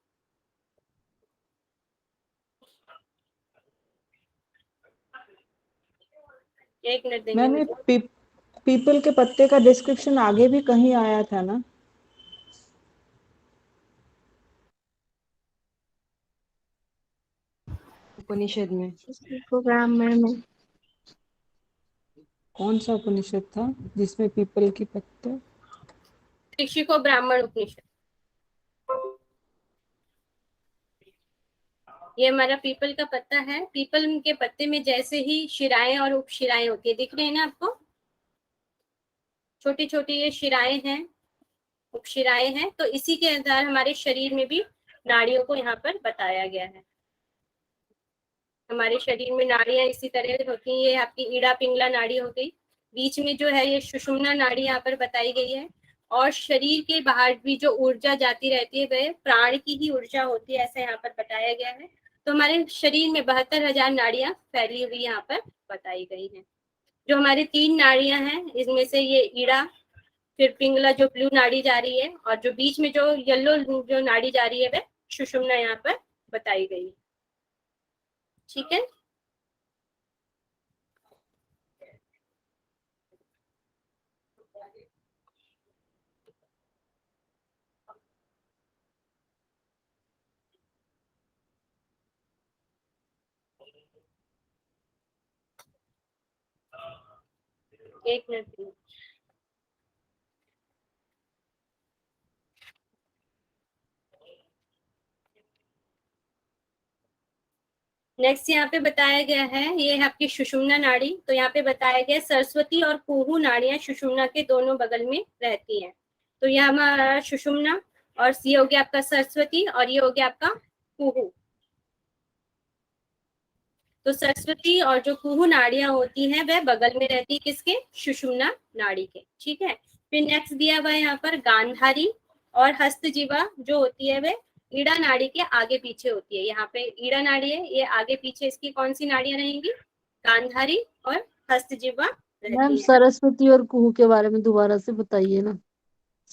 एक मिनट देंगे। मैंने पीपल के पत्ते का डिस्क्रिप्शन आगे भी कहीं आया था ना? उपनिषद में। ब्राह्मण में। कौन सा उपनिषद था जिसमें पीपल के पत्ते? ऋषिको ब्राह्मण उपनिषद। ये हमारा पीपल का पत्ता है। पीपल के पत्ते में जैसे ही शिराएं और उपशिराएं होती है, दिख रहे हैं ना आपको, छोटी छोटी ये शिराएं हैं, उपशिराएं हैं। तो इसी के आधार हमारे शरीर में भी नाड़ियों को यहाँ पर बताया गया है। हमारे शरीर में नाड़ियां इसी तरह होती हैं। ये आपकी ईड़ा पिंगला नाड़ी हो गई, बीच में जो है ये सुषुम्ना नाड़ी यहाँ पर बताई गई है। और शरीर के बाहर भी जो ऊर्जा जाती रहती है वह प्राण की ही ऊर्जा होती है, ऐसा यहाँ पर बताया गया है। तो हमारे शरीर में 72,000 नाड़ियां फैली हुई यहाँ पर बताई गई हैं। जो हमारी 3 नाड़ियां हैं इसमें से ये ईड़ा, फिर पिंगला जो ब्लू नाड़ी जा रही है, और जो बीच में जो येलो जो नाड़ी जा रही है वह सुषुम्ना यहाँ पर बताई गई है। ठीक है, एक मिनट। नेक्स्ट यहाँ पे बताया गया है, ये है आपकी सुषुम्ना नाड़ी। तो यहाँ पे बताया गया सरस्वती और कुहू नाड़ियां सुषुम्ना के दोनों बगल में रहती हैं। तो यह हमारा सुषुम्ना, और ये हो गया आपका सरस्वती, और ये हो गया आपका कुहू। तो सरस्वती और जो कुहू नाड़ियां होती हैं वह बगल में रहती है किसके, सुषुम्ना नाड़ी के। ठीक है, फिर नेक्स्ट दिया हुआ है यहाँ पर गांधारी और हस्तजीवा जो होती है वह ईड़ा नाड़ी के आगे पीछे होती है। यहाँ पे ईड़ा नाड़ी है, ये आगे पीछे इसकी कौन सी नाड़ियां रहेंगी, गांधारी और हस्तजीवा मैम रहती है। सरस्वती और कुहू के बारे में दोबारा से बताइए ना,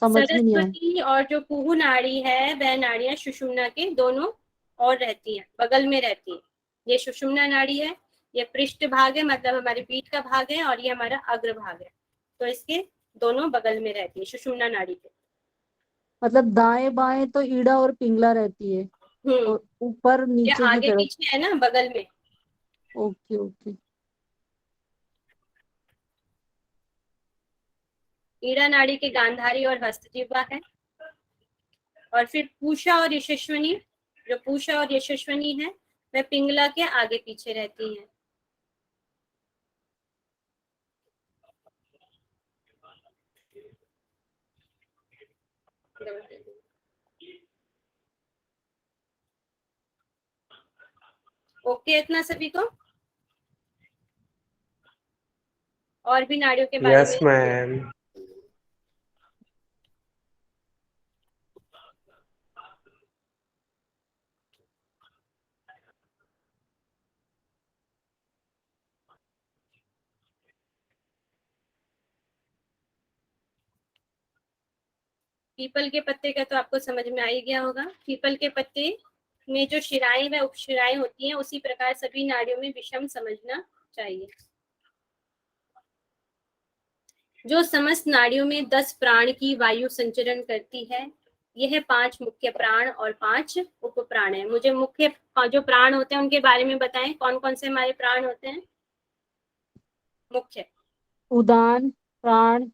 समझ में नहीं आया। सरस्वती और जो कुहू नाड़ी है वह नाड़ियां सुषुम्ना के दोनों और रहती हैं, बगल में रहती है। ये सुषुम्ना नाड़ी है, ये पृष्ठ भाग है, मतलब हमारी पीठ का भाग है, और ये हमारा अग्र भाग है। तो इसके दोनों बगल में रहती है सुषुम्ना नाड़ी के। मतलब दाएं बाएं तो ईड़ा और पिंगला रहती है, और ऊपर ये नीचे की आगे तरफ। पीछे है ना, बगल में। Okay okay. ईड़ा नाड़ी के गांधारी और हस्तजीवा है। और फिर पूषा और यशस्विनी, जो पूषा और यशस्विनी है वह पिंगला के आगे पीछे रहती हैं। ओके इतना सभी को? और भी नाड़ियों के बारे यस में मैम। पीपल के पत्ते का तो आपको समझ में आ ही गया होगा। पीपल के पत्ते में जो शिराएं व उपशिराएं होती हैं, उसी प्रकार सभी नाड़ियों में विषम समझना चाहिए। जो समस्त नाड़ियों में 10 प्राण की वायु संचरण करती है, यह 5 मुख्य प्राण और 5 उप प्राण है। मुझे मुख्य जो प्राण होते हैं उनके बारे में बताएं, कौन कौन से हमारे प्राण होते हैं मुख्य? उदान, प्राण,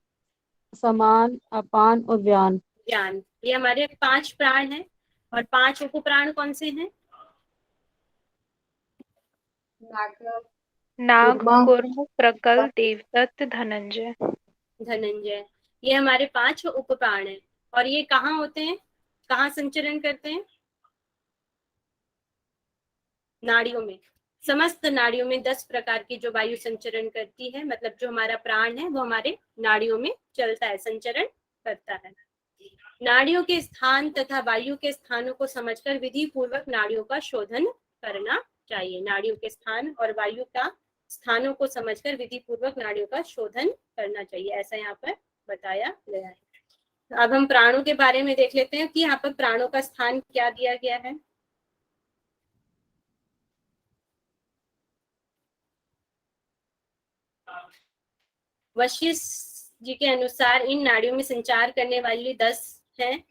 समान, अपान और व्यान। ज्ञान, ये हमारे 5 प्राण हैं। और 5 उप प्राण कौन से हैं? नाग, कूर्म, प्रकल, देवदत्त, धनंजय। धनंजय, ये हमारे 5 उप प्राण हैं। और ये कहाँ होते हैं, कहाँ संचरण करते हैं? नाड़ियों में। समस्त नाड़ियों में 10 प्रकार की जो वायु संचरण करती है, मतलब जो हमारा प्राण है वो हमारे नाड़ियों में चलता है, संचरण करता है। नाड़ियों के स्थान तथा वायु के स्थानों को समझकर विधि पूर्वक नाड़ियों का शोधन करना चाहिए। नाड़ियों के स्थान और वायु का स्थानों को समझकर विधि पूर्वक नाड़ियों का शोधन करना चाहिए, ऐसा यहाँ पर बताया गया है। अब हम प्राणों के बारे में देख लेते हैं कि यहाँ पर प्राणों का स्थान क्या दिया गया है। वशिष्ठ जी के अनुसार इन नाड़ियों में संचार करने वाली 10 हैं।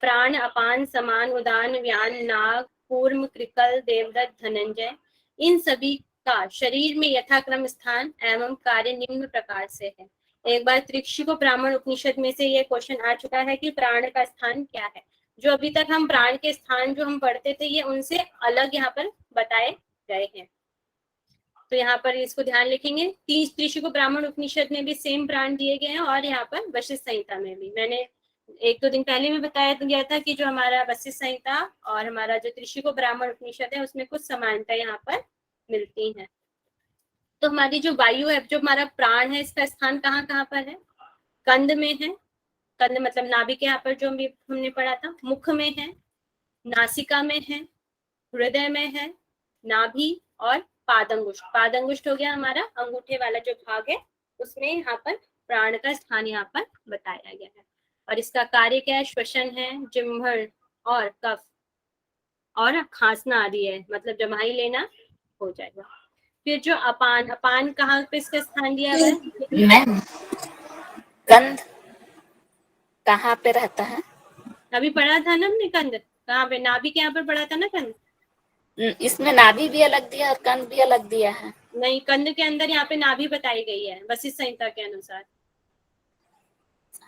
प्राण, अपान, समान, उदान, व्यान, नाग, कूर्म, कृकल, देवदत्त, धनंजय। इन सभी का शरीर में यथाक्रम स्थान एवं कार्य निम्न प्रकार से है। एक बार त्रिक्षिको ब्राह्मण उपनिषद में से ये क्वेश्चन आ चुका है कि प्राण का स्थान क्या है। जो अभी तक हम प्राण के स्थान जो हम पढ़ते थे, ये उनसे अलग यहाँ पर बताए गए हैं। तो यहाँ पर इसको ध्यान लिखेंगे। त्रिक्षिको ब्राह्मण उपनिषद में भी सेम प्राण दिए गए हैं, और यहाँ पर वशिष्ठ संहिता में भी। मैंने 1-2 दिन पहले भी बताया गया था कि जो हमारा वशिष्ठ संहिता और हमारा जो त्रिक्षिको ब्राह्मण उपनिषद है, उसमें कुछ समानता यहाँ पर मिलती है। तो हमारी जो वायु है, जो हमारा प्राण है, इसका स्थान कहाँ कहाँ पर है? कंद में है। कंद मतलब नाभि के यहाँ पर जो हमने पढ़ा था। मुख में है, नासिका में है, हृदय में है, नाभि और पादंगुष्ठ। पादंगुष्ठ हो गया हमारा अंगूठे वाला जो भाग है, उसमें यहाँ पर प्राण का स्थान यहाँ पर बताया गया है। और इसका कार्य क्या है? श्वसन है, जिह्वर और कफ और खांसना आदि है, मतलब जमाई लेना हो जाएगा। फिर जो अपान, अपान कहाँ पे इसका स्थान दिया हुआ है? मैम, कंद कहाँ पे रहता है? अभी पढ़ा था ना हमने कंद, कहाँ पे? नाभि के यहाँ पर पढ़ा था ना कंद। इसमें नाभि भी अलग दिया और कंद भी अलग दिया है। नहीं, कंद के अंदर यहाँ पे नाभि बताई गई है वशिष्ठ संहिता के अनुसार।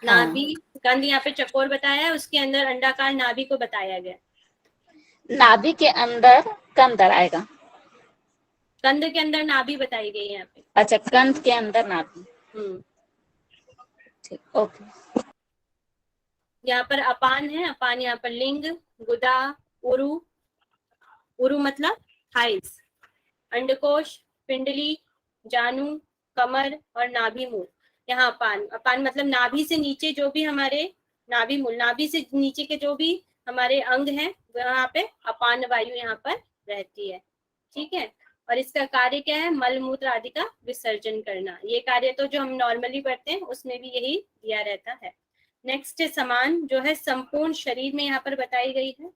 नाभि, कंद यहाँ पे चकोर बताया है, उसके अंदर अंडाकार नाभि को बताया गया। नाभि के अंदर कंद आएगा। कंद के अंदर नाभि बताई गई है यहाँ पे। अच्छा, कंद के अंदर नाभि। ठीक, ओके। यहाँ पर अपान है। अपान यहाँ पर लिंग, गुदा, उरु, उरु मतलब थाइस, अंडकोश, पिंडली, जानू, कमर और नाभि मूल। यहाँ अपान, अपान मतलब नाभि से नीचे जो भी हमारे नाभि मूल, नाभि से नीचे के जो भी हमारे अंग हैं, वहाँ पे अपान वायु यहाँ पर रहती है। ठीक है। और इसका कार्य क्या है? मल मूत्र आदि का विसर्जन करना। ये कार्य तो जो हम नॉर्मली पढ़ते हैं उसमें भी यही दिया रहता है। नेक्स्ट समान, जो है संपूर्ण शरीर में यहाँ पर बताई गई है।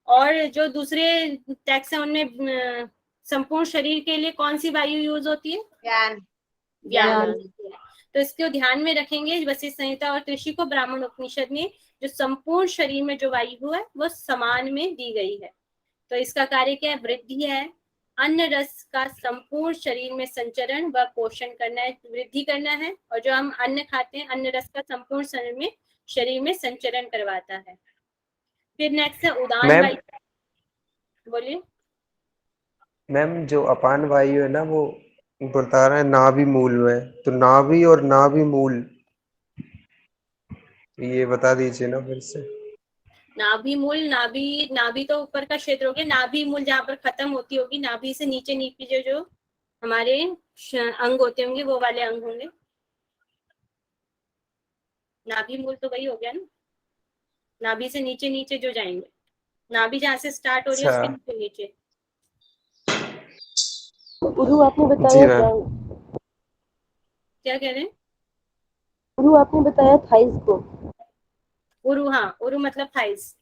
और जो दूसरे टेक्स्ट है उनमें संपूर्ण शरीर के लिए कौन सी वायु यूज होती है? ज्ञान। तो इसको ध्यान में रखेंगे। वशिष्ठ संहिता और त्रिक्षिको ब्राह्मण उपनिषद में जो संपूर्ण शरीर में जो वायु है वो समान में दी गई है। तो इसका कार्य क्या है? वृद्धि है। अन्न रस का संपूर्ण शरीर में संचरण व पोषण करना है, वृद्धि करना है। और जो हम अन्न खाते हैं, अन्न रस का संपूर्ण शरीर में संचरण करवाता है। फिर नेक्स्ट है उदान मैम वायु। बोलिए। मैम, जो अपान वायु है ना, वो बता रहा है नाभि मूल में, तो नाभि और नाभि मूल ये बता दीजिए ना फिर से। नाभि मूल, नाभि तो ऊपर का क्षेत्र हो गया। नाभि मूल जहाँ पर खत्म होती होगी, नाभि से नीचे नीचे जो हमारे अंग होते होंगे वो वाले अंग होंगे। नाभि मूल तो वही हो गया ना, नाभि से नीचे नीचे जो जाएंगे। नाभि जहाँ से स्टार्ट हो रही है अच्छा उसके नीचे नीचे। गुरु आपने जी बताया मैम। क्या कह रहे हैं? गुरु आपने बताया थाइस को। उरु, हाँ, उरु मतलब थाइस।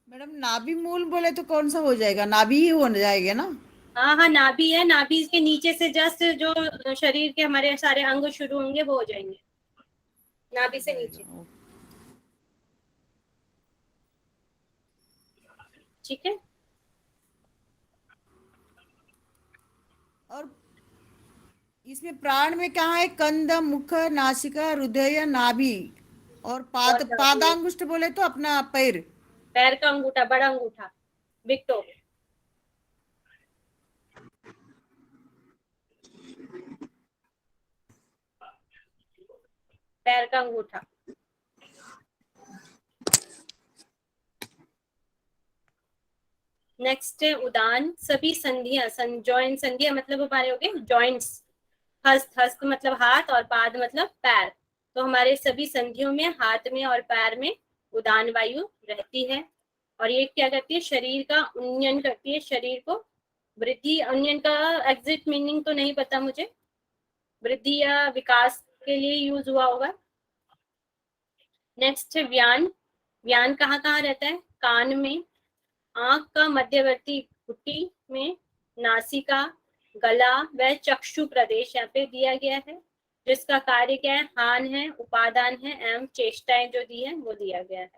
मैडम नाभि मूल बोले तो कौन सा हो जाएगा? नाभि ही हो जाएगा ना? हाँ हाँ, नाभि है। नाभि के नीचे से जस्ट जो शरीर के हमारे सारे अंग शुरू होंगे वो हो जाएंगे, नाभि से नीचे। ठीक है। और इसमें प्राण में कहाँ है? कंद, मुख, नासिका, हृदय, नाभि और पादांगुष्ठ बोले तो अपना पैर। पैर का अंगूठा, बड़ा अंगूठा, बिग टो। पैर का अंगूठा। नेक्स्ट है उदान। सभी संधियां, जॉइंट, संधियां मतलब हमारे हो गए जॉइंट्स। हस्त, हस्त मतलब हाथ, और पाद मतलब पैर। तो हमारे सभी संधियों में, हाथ में और पैर में उदान वायु रहती है। और ये क्या करती है? शरीर का उन्नयन करती है, शरीर को वृद्धि। उन्नयन का एग्जैक्ट मीनिंग तो नहीं पता मुझे, वृद्धि या विकास के लिए यूज हुआ होगा। नेक्स्ट है व्यान। व्यान कहाँ कहाँ रहता है? कान में, आंख का मध्यवर्ती कुटी में, नासिका, गला व चक्षु प्रदेश यहाँ पे दिया गया है। जिसका कार्य क्या है? हान है, उपादान है एवं चेष्टाएं जो दी है वो दिया गया है।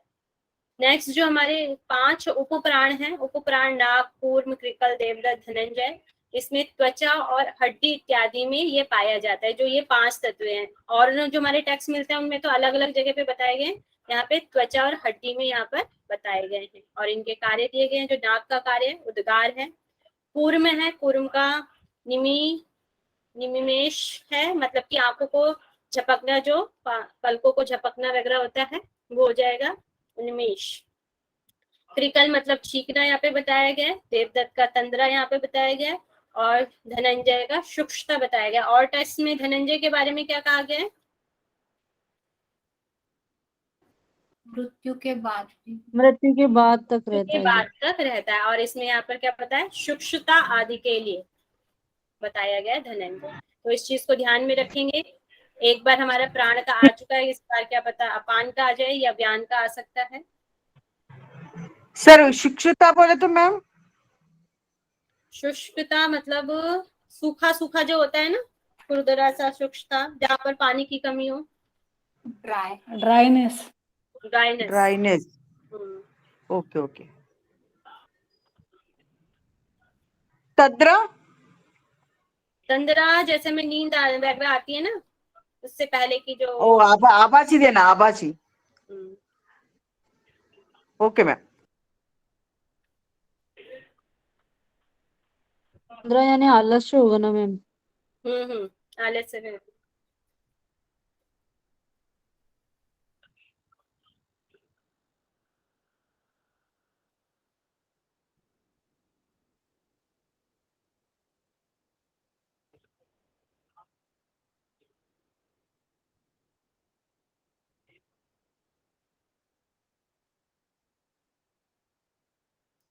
नेक्स्ट जो हमारे 5 उपप्राण हैं, उपप्राण नाग, कूर्म, कृकल, देवदत्त, धनंजय। इसमें त्वचा और हड्डी इत्यादि में ये पाया जाता है, जो ये 5 तत्व हैं। और जो हमारे टेक्स्ट मिलते हैं उनमें तो अलग अलग जगह पे बताए गए, यहाँ पे त्वचा और हड्डी में यहाँ पर बताए गए हैं। और इनके कार्य दिए गए हैं। जो नाक का कार्य है उद्गार है। कूर्म है, कूर्म का निमिमेश है, मतलब कि आंखों को झपकना, जो पलकों को झपकना वगैरह होता है वो हो जाएगा उन्मेष। क्रिकल मतलब छींकना यहाँ पे बताया गया है। देवदत्त का तंद्रा यहाँ पे बताया गया है। और धनंजय का सूक्ष्मता बताया गया। और टेस्ट में धनंजय के बारे में क्या कहा गया है? मृत्यु के बाद तक रहता के है बाद ये। तक रहता है। और इसमें यहाँ पर क्या पता है? सूक्ष्मता आदि के लिए बताया गया है धनंजय। तो इस चीज को ध्यान में रखेंगे। एक बार हमारा प्राण का आ चुका है, इस बार क्या पता अपान का आ जाए या व्यान का आ सकता है। सर शिक्षुता बोले तो मैम? शुष्कता मतलब सूखा सूखा जो होता है ना, खुरदरा सा शुष्कता, जहाँ पर पानी की कमी हो। ड्राइनेस। ड्राइनेस। Okay okay. तद्रा? तंद्रा जैसे में नींद वगैरह आती है ना, उससे पहले की जो। ओ आभासी देना, आभासी। Okay ma'am. तंद्रा यानी आलस्य होगा ना मैम? आलस्य है।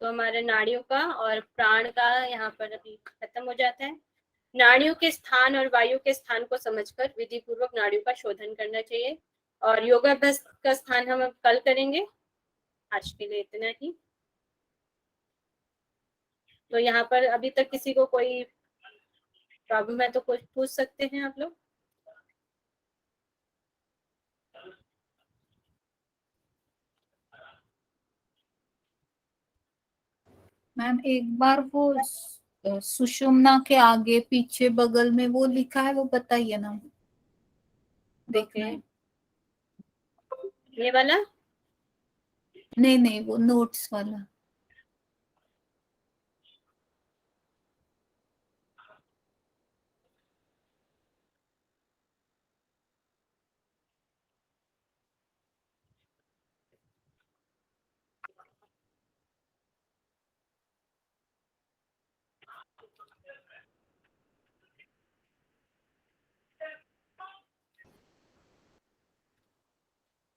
तो हमारे नाड़ियों का और प्राण का यहाँ पर अभी खत्म हो जाता है। नाड़ियों के स्थान और वायु के स्थान को समझकर विधि पूर्वक नाड़ियों का शोधन करना चाहिए। और योगाभ्यास का स्थान हम अब कल करेंगे। आज के लिए इतना ही। तो यहाँ पर अभी तक किसी को कोई प्रॉब्लम है तो कुछ पूछ सकते हैं आप लोग। मैम एक बार वो सुषुम्ना के आगे पीछे बगल में वो लिखा है, वो बताइए ना, देखना है। ये वाला नहीं नहीं, वो नोट्स वाला।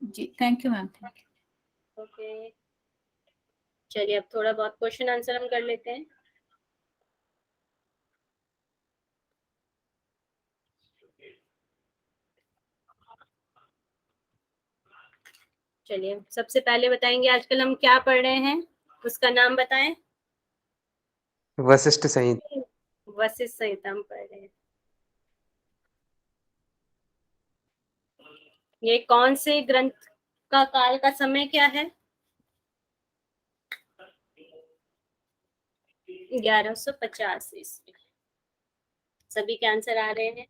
जी thank you ma'am, thank you. Okay, चलिए अब थोड़ा बहुत क्वेश्चन आंसर हम कर लेते हैं। चलिए सबसे पहले बताएंगे आजकल हम क्या पढ़ रहे हैं, उसका नाम बताएं। वशिष्ठ संहिता। वशिष्ठ संहिता हम पढ़ रहे हैं। ये कौन से ग्रंथ का काल का समय क्या है? 1150 ईस्वी। सभी के आंसर आ रहे हैं।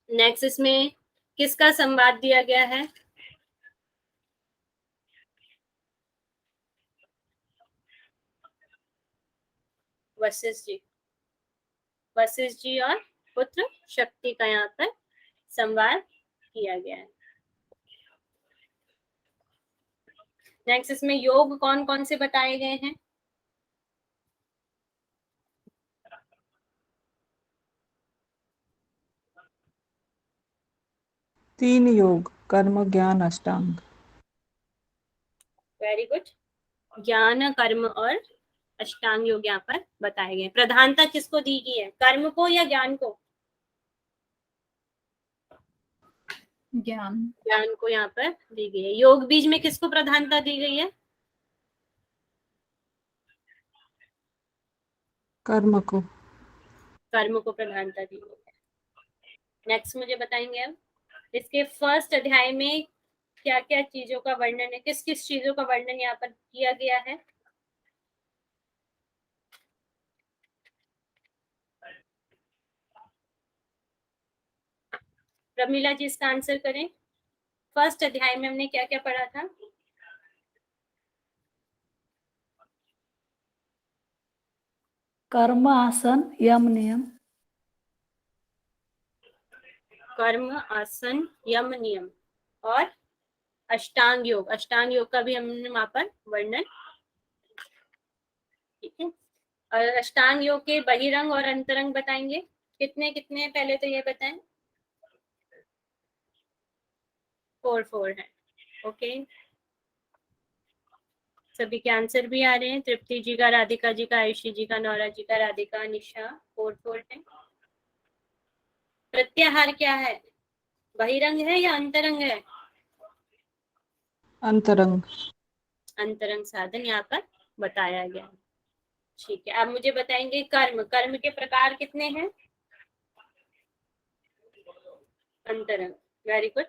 नेक्स्ट इसमें किसका संवाद दिया गया है? वशिष्ठ जी। वशिष्ठ जी और पुत्र शक्ति का यहाँ पर संवाद किया गया है। नेक्स्ट इसमें योग कौन कौन से बताए गए हैं? तीन योग, कर्म ज्ञान अष्टांग। Very good. ज्ञान कर्म और अष्टांग योग यहाँ पर बताए गए। प्रधानता किसको दी गई है, कर्म को या ज्ञान को? ज्ञान। ज्ञान को यहाँ पर दी गई है। योग बीज में किसको प्रधानता दी गई है? कर्म को। कर्म को प्रधानता दी गई है। नेक्स्ट मुझे बताएंगे अब इसके फर्स्ट अध्याय में क्या क्या चीजों का वर्णन है, किस किस चीजों का वर्णन यहाँ पर किया गया है? प्रमीला जी इसका आंसर करें। फर्स्ट अध्याय में हमने क्या क्या पढ़ा था? कर्म आसन यम नियम। कर्म आसन यम नियम और अष्टांग योग। अष्टांग योग का भी हमने वहां पर वर्णन, ठीक है। और अष्टांग योग के बहिरंग और अंतरंग बताएंगे। कितने कितने पहले तो ये बताएं। 4 है। ओके, सभी के आंसर भी आ रहे हैं। तृप्ति जी का, राधिका जी का, आयुषी जी का, नौरा जी का, राधिका, निशा 4 है। प्रत्याहार क्या है, बहिरंग है या अंतरंग है? अंतरंग। अंतरंग साधन यहाँ पर बताया गया है। ठीक है, अब मुझे बताएंगे कर्म। कर्म के प्रकार कितने हैं? अंतरंग। Very good.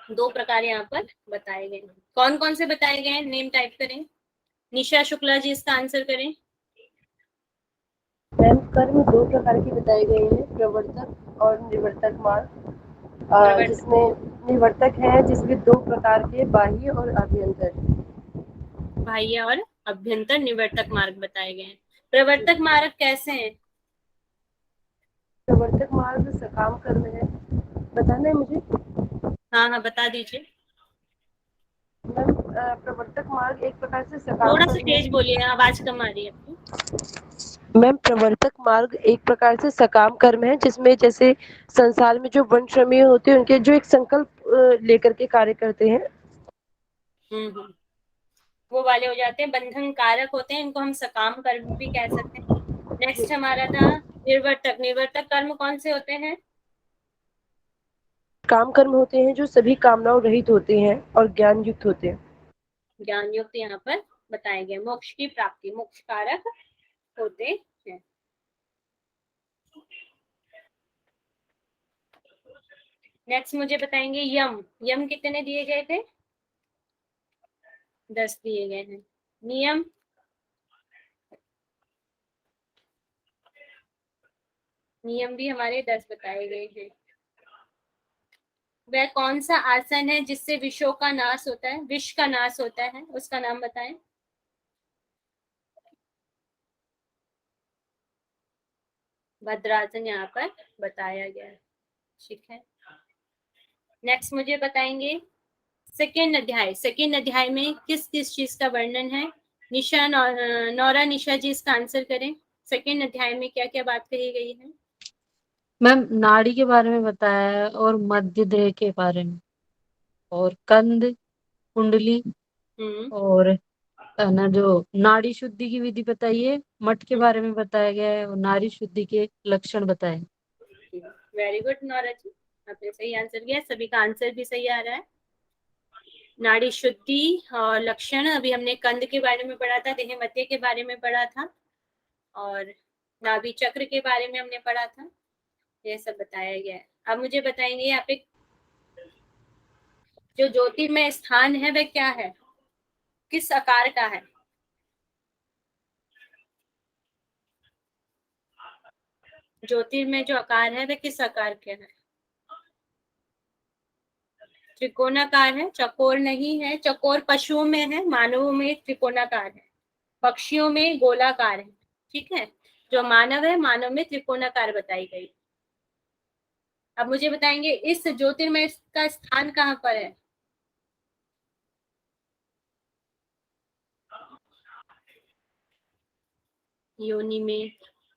दो प्रकार यहाँ पर बताए गए हैं। कौन कौन से बताए गए हैं, नेम टाइप करें। निशा शुक्ला जी इसका आंसर करें। मैम कर्म 2 प्रकार के बताए गए हैं, प्रवर्तक और निवर्तक मार्ग। जिसमें निवर्तक है जिसमें 2 प्रकार के, बाह्य और अभ्यंतर। बाह्य और अभ्यंतर निवर्तक मार्ग बताए गए हैं। प्रवर्तक मार्ग कैसे हैं? प्रवर्तक मार्ग सकाम कर्म है। बताना है मुझे? हाँ बता दीजिए। मैम प्रवर्तक मार्ग एक प्रकार से सकाम थोड़ा सा कर्म तेज है। बोलिए, आवाज कम आ रही है आपकी। मैम प्रवर्तक मार्ग एक प्रकार से सकाम कर्म है जिसमें जैसे संसार में जो वनश्रमी होते हैं उनके जो एक संकल्प लेकर के कार्य करते हैं। वो वाले हो जाते हैं, बंधन कारक होते हैं, इनको हम सकाम कर्म भी कह सकते हैं। नेक्स्ट हमारा था निर्वर्तक। निर्वर्तक कर्म कौन से होते हैं? काम कर्म होते हैं जो सभी कामनाओं रहित होते हैं और ज्ञान युक्त होते हैं। ज्ञान युक्त यहाँ पर बताए गए, मोक्ष की प्राप्ति, मोक्ष कारक होते हैं। नेक्स्ट मुझे बताएंगे यम। यम कितने दिए गए थे? 10 दिए गए हैं। नियम, नियम भी हमारे 10 बताए गए हैं। वह कौन सा आसन है जिससे विषों का नाश होता है, विष का नाश होता है, उसका नाम बताएं। भद्रासन यहाँ पर बताया गया है। ठीक है, नेक्स्ट मुझे बताएंगे सेकेंड अध्याय। सेकेंड अध्याय में किस किस चीज का वर्णन है? निशा, नौरा, निशा जी इसका आंसर करें। सेकेंड अध्याय में क्या क्या बात कही गई है? मैम नाड़ी के बारे में बताया है और मध्य देह के बारे में और कंद, कुंडली और ना जो नाड़ी शुद्धि की विधि बताई है, मठ के बारे में बताया गया है और नारी शुद्धि के लक्षण बताए। वेरी गुड नौरा जी, आपने सही आंसर किया। सभी का आंसर भी सही आ रहा है। नाड़ी शुद्धि और लक्षण, अभी हमने कंद के बारे में पढ़ा था, देह मध्य के बारे में पढ़ा था और नाभि चक्र के बारे में हमने पढ़ा था। ये सब बताया गया है। अब मुझे बताएंगे यहाँ पे जो ज्योतिर्मय स्थान है वह क्या है, किस आकार का है? ज्योतिर्मय जो आकार है वह किस आकार का है? त्रिकोणाकार है, चकोर नहीं है। चकोर पशुओं में है, मानवों में त्रिकोणाकार है, पक्षियों में गोलाकार है। ठीक है, जो मानव है, मानव में त्रिकोणाकार बताई गई। अब मुझे बताएंगे इस ज्योतिर्मय का स्थान कहाँ पर है? योनि में।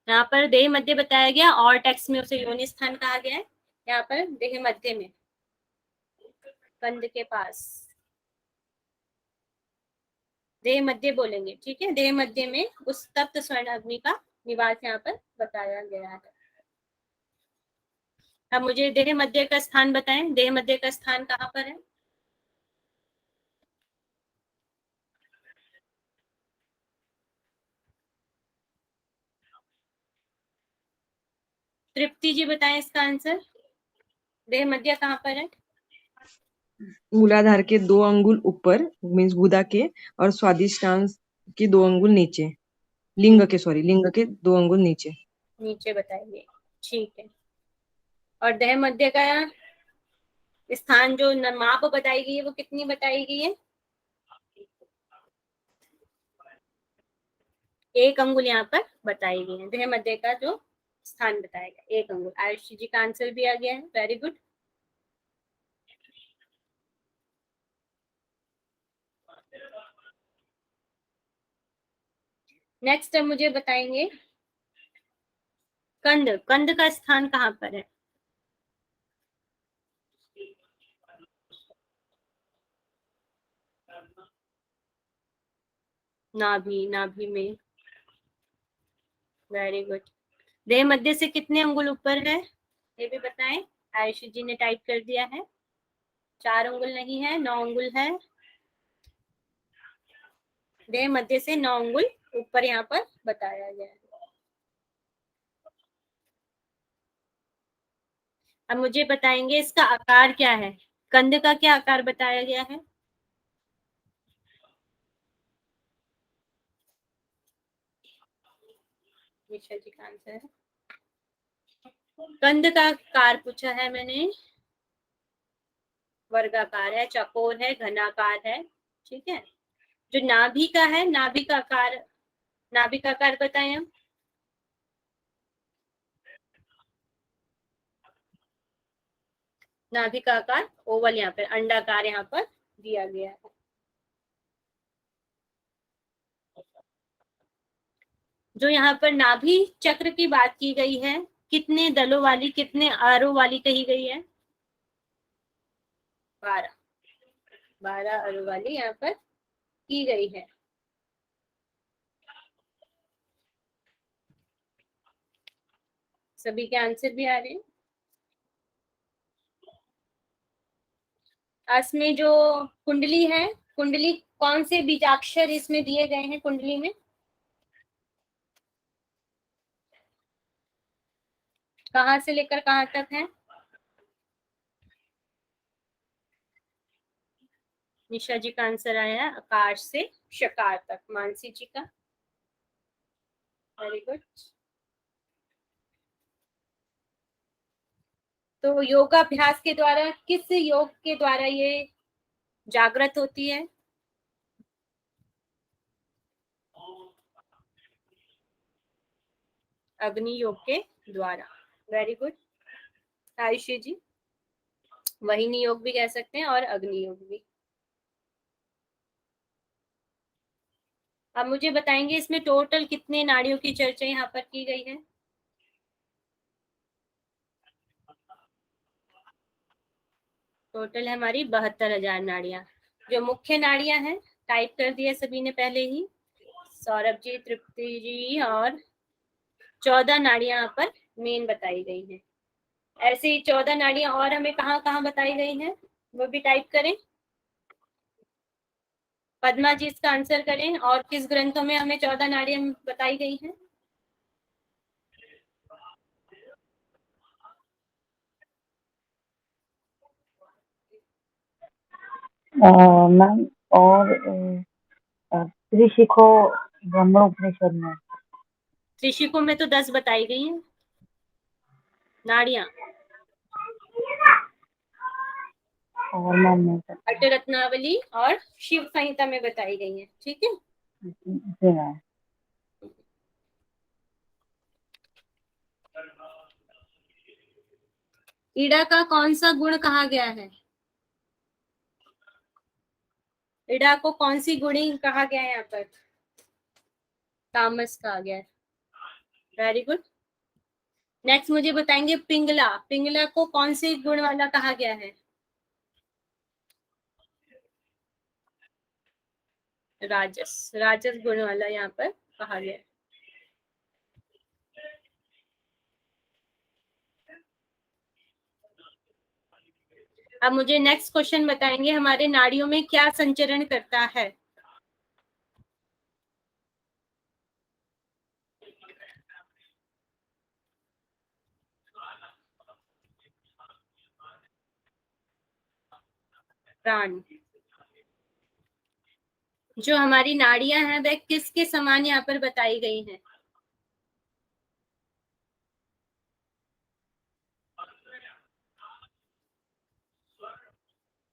यहाँ पर देह मध्य बताया गया और टेक्स्ट में उसे योनि स्थान कहा गया है। यहाँ पर देह मध्य में, कंध के पास, देह मध्य बोलेंगे। ठीक है, देह मध्य में उस तप्त स्वर्ण अग्नि का निवास यहाँ पर बताया गया है। अब मुझे देह मध्य का स्थान बताएं। देह मध्य का स्थान कहाँ पर है? तृप्ति जी बताएं इसका आंसर। देह मध्य कहाँ पर है? मूलाधार के 2 अंगुल ऊपर मीन्स गुदा के और स्वादिष्टांग के 2 अंगुल नीचे, लिंग के 2 अंगुल नीचे नीचे बताइए। ठीक है, और देह मध्य का स्थान जो माप बताई गई है वो कितनी बताई गई है? 1 अंगुल यहाँ पर बताई गई है। देह मध्य का जो स्थान बताया गया 1 अंगुल। आयुष जी का आंसर भी आ गया है, वेरी गुड। नेक्स्ट मुझे बताएंगे कंद। कंद का स्थान कहाँ पर है? नाभि, नाभि में, वेरी गुड। देह मध्य से कितने अंगुल ऊपर है ये भी बताएं। आयुषी जी ने टाइप कर दिया है। 4 अंगुल नहीं है, 9 अंगुल है। देह मध्य से 9 अंगुल ऊपर यहाँ पर बताया गया है। अब मुझे बताएंगे इसका आकार क्या है। कंद का क्या आकार बताया गया है? निशा जी का आंसर है। कंद का आकार पूछा है मैंने, वर्गाकार है, चकोर है, घनाकार है। ठीक है, जो नाभि का है, नाभि का आकार, नाभि का आकार बताएं हम। नाभि का आकार ओवल, यहाँ पर अंडाकार यहाँ पर दिया गया है। जो यहाँ पर नाभि चक्र की बात की गई है, कितने दलों वाली, कितने आरों वाली कही गई है? 12, 12 आरों वाली यहाँ पर की गई है। सभी के आंसर भी आ रहे हैं। इसमें जो कुंडली है, कुंडली कौन से बीजाक्षर इसमें दिए गए हैं कुंडली में? कहाँ से लेकर कहाँ तक है? निशा जी का आंसर आया है आकाश से शकार तक। मानसी जी का वेरी गुड। तो योगाभ्यास के द्वारा, किस योग के द्वारा ये जागृत होती है? अग्नि योग के द्वारा। वेरी गुड आयुषी जी, वहिनी योग भी कह सकते हैं और अग्नि योग भी। अब मुझे बताएंगे इसमें टोटल कितने नाड़ियों की चर्चा यहाँ पर की गई है? टोटल है हमारी 72,000 नाड़ियां। जो मुख्य नाड़ियां हैं टाइप कर दिया सभी ने पहले ही, सौरभ जी, तृप्ति जी, और 14 नाड़ियां यहाँ पर मेन बताई गई हैं। ऐसे ही 14 नाड़ियां और हमें कहाँ कहाँ बताई गई हैं वो भी टाइप करें। पद्मा जी इसका आंसर करें, और किस ग्रंथों में हमें 14 नाड़ियां बताई गई हैं? मैम, और त्रिशिखो ब्रह्म उपनिषद में। त्रिशिखों में तो 10 बताई गई हैं नाड़ियां। और मैम अष्टरत्नावली और शिव संहिता में बताई गई हैं। ठीक है जी मैम। ईड़ा का कौन सा गुण कहा गया है? ईड़ा को कौन सी गुणी कहा गया है यहाँ पर? तामस कहा गया है। Very good. नेक्स्ट मुझे बताएंगे पिंगला। पिंगला को कौन से गुण वाला कहा गया है? राजस, राजस गुण वाला यहाँ पर कहा गया है। अब मुझे नेक्स्ट क्वेश्चन बताएंगे हमारे नाड़ियों में क्या संचरण करता है? प्राण। जो हमारी नाड़ियां हैं वह किसके समान यहाँ पर बताई गई हैं?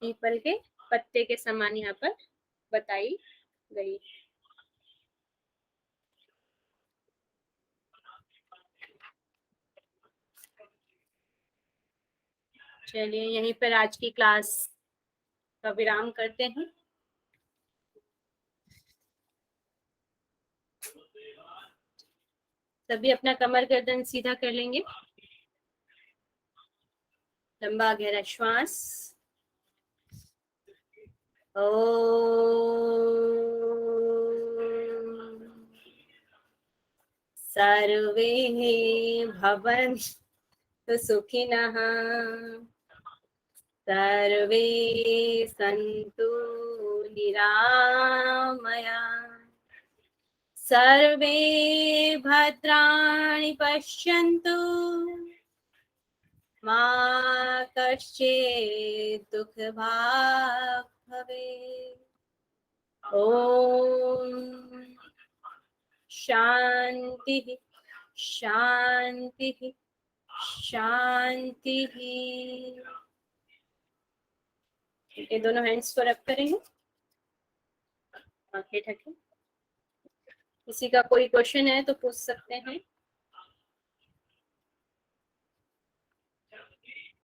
पीपल के पत्ते के समान यहाँ पर बताई गई। चलिए यहीं पर आज की क्लास का विराम करते हैं। सभी अपना कमर गर्दन सीधा कर लेंगे। लंबा गहरा श्वास। सर्वे भवन्तु सुखिनः, सर्वे सन्तु निरामया, सर्वे भद्राणि पश्यन्तु, मा कश्चित् दुःखभाग् भवेत्। ॐ शान्तिः शान्तिः शान्तिः। ये दोनों हैंड्स को रब करेंगे, आंखें ढकें। किसी का कोई क्वेश्चन है तो पूछ सकते हैं।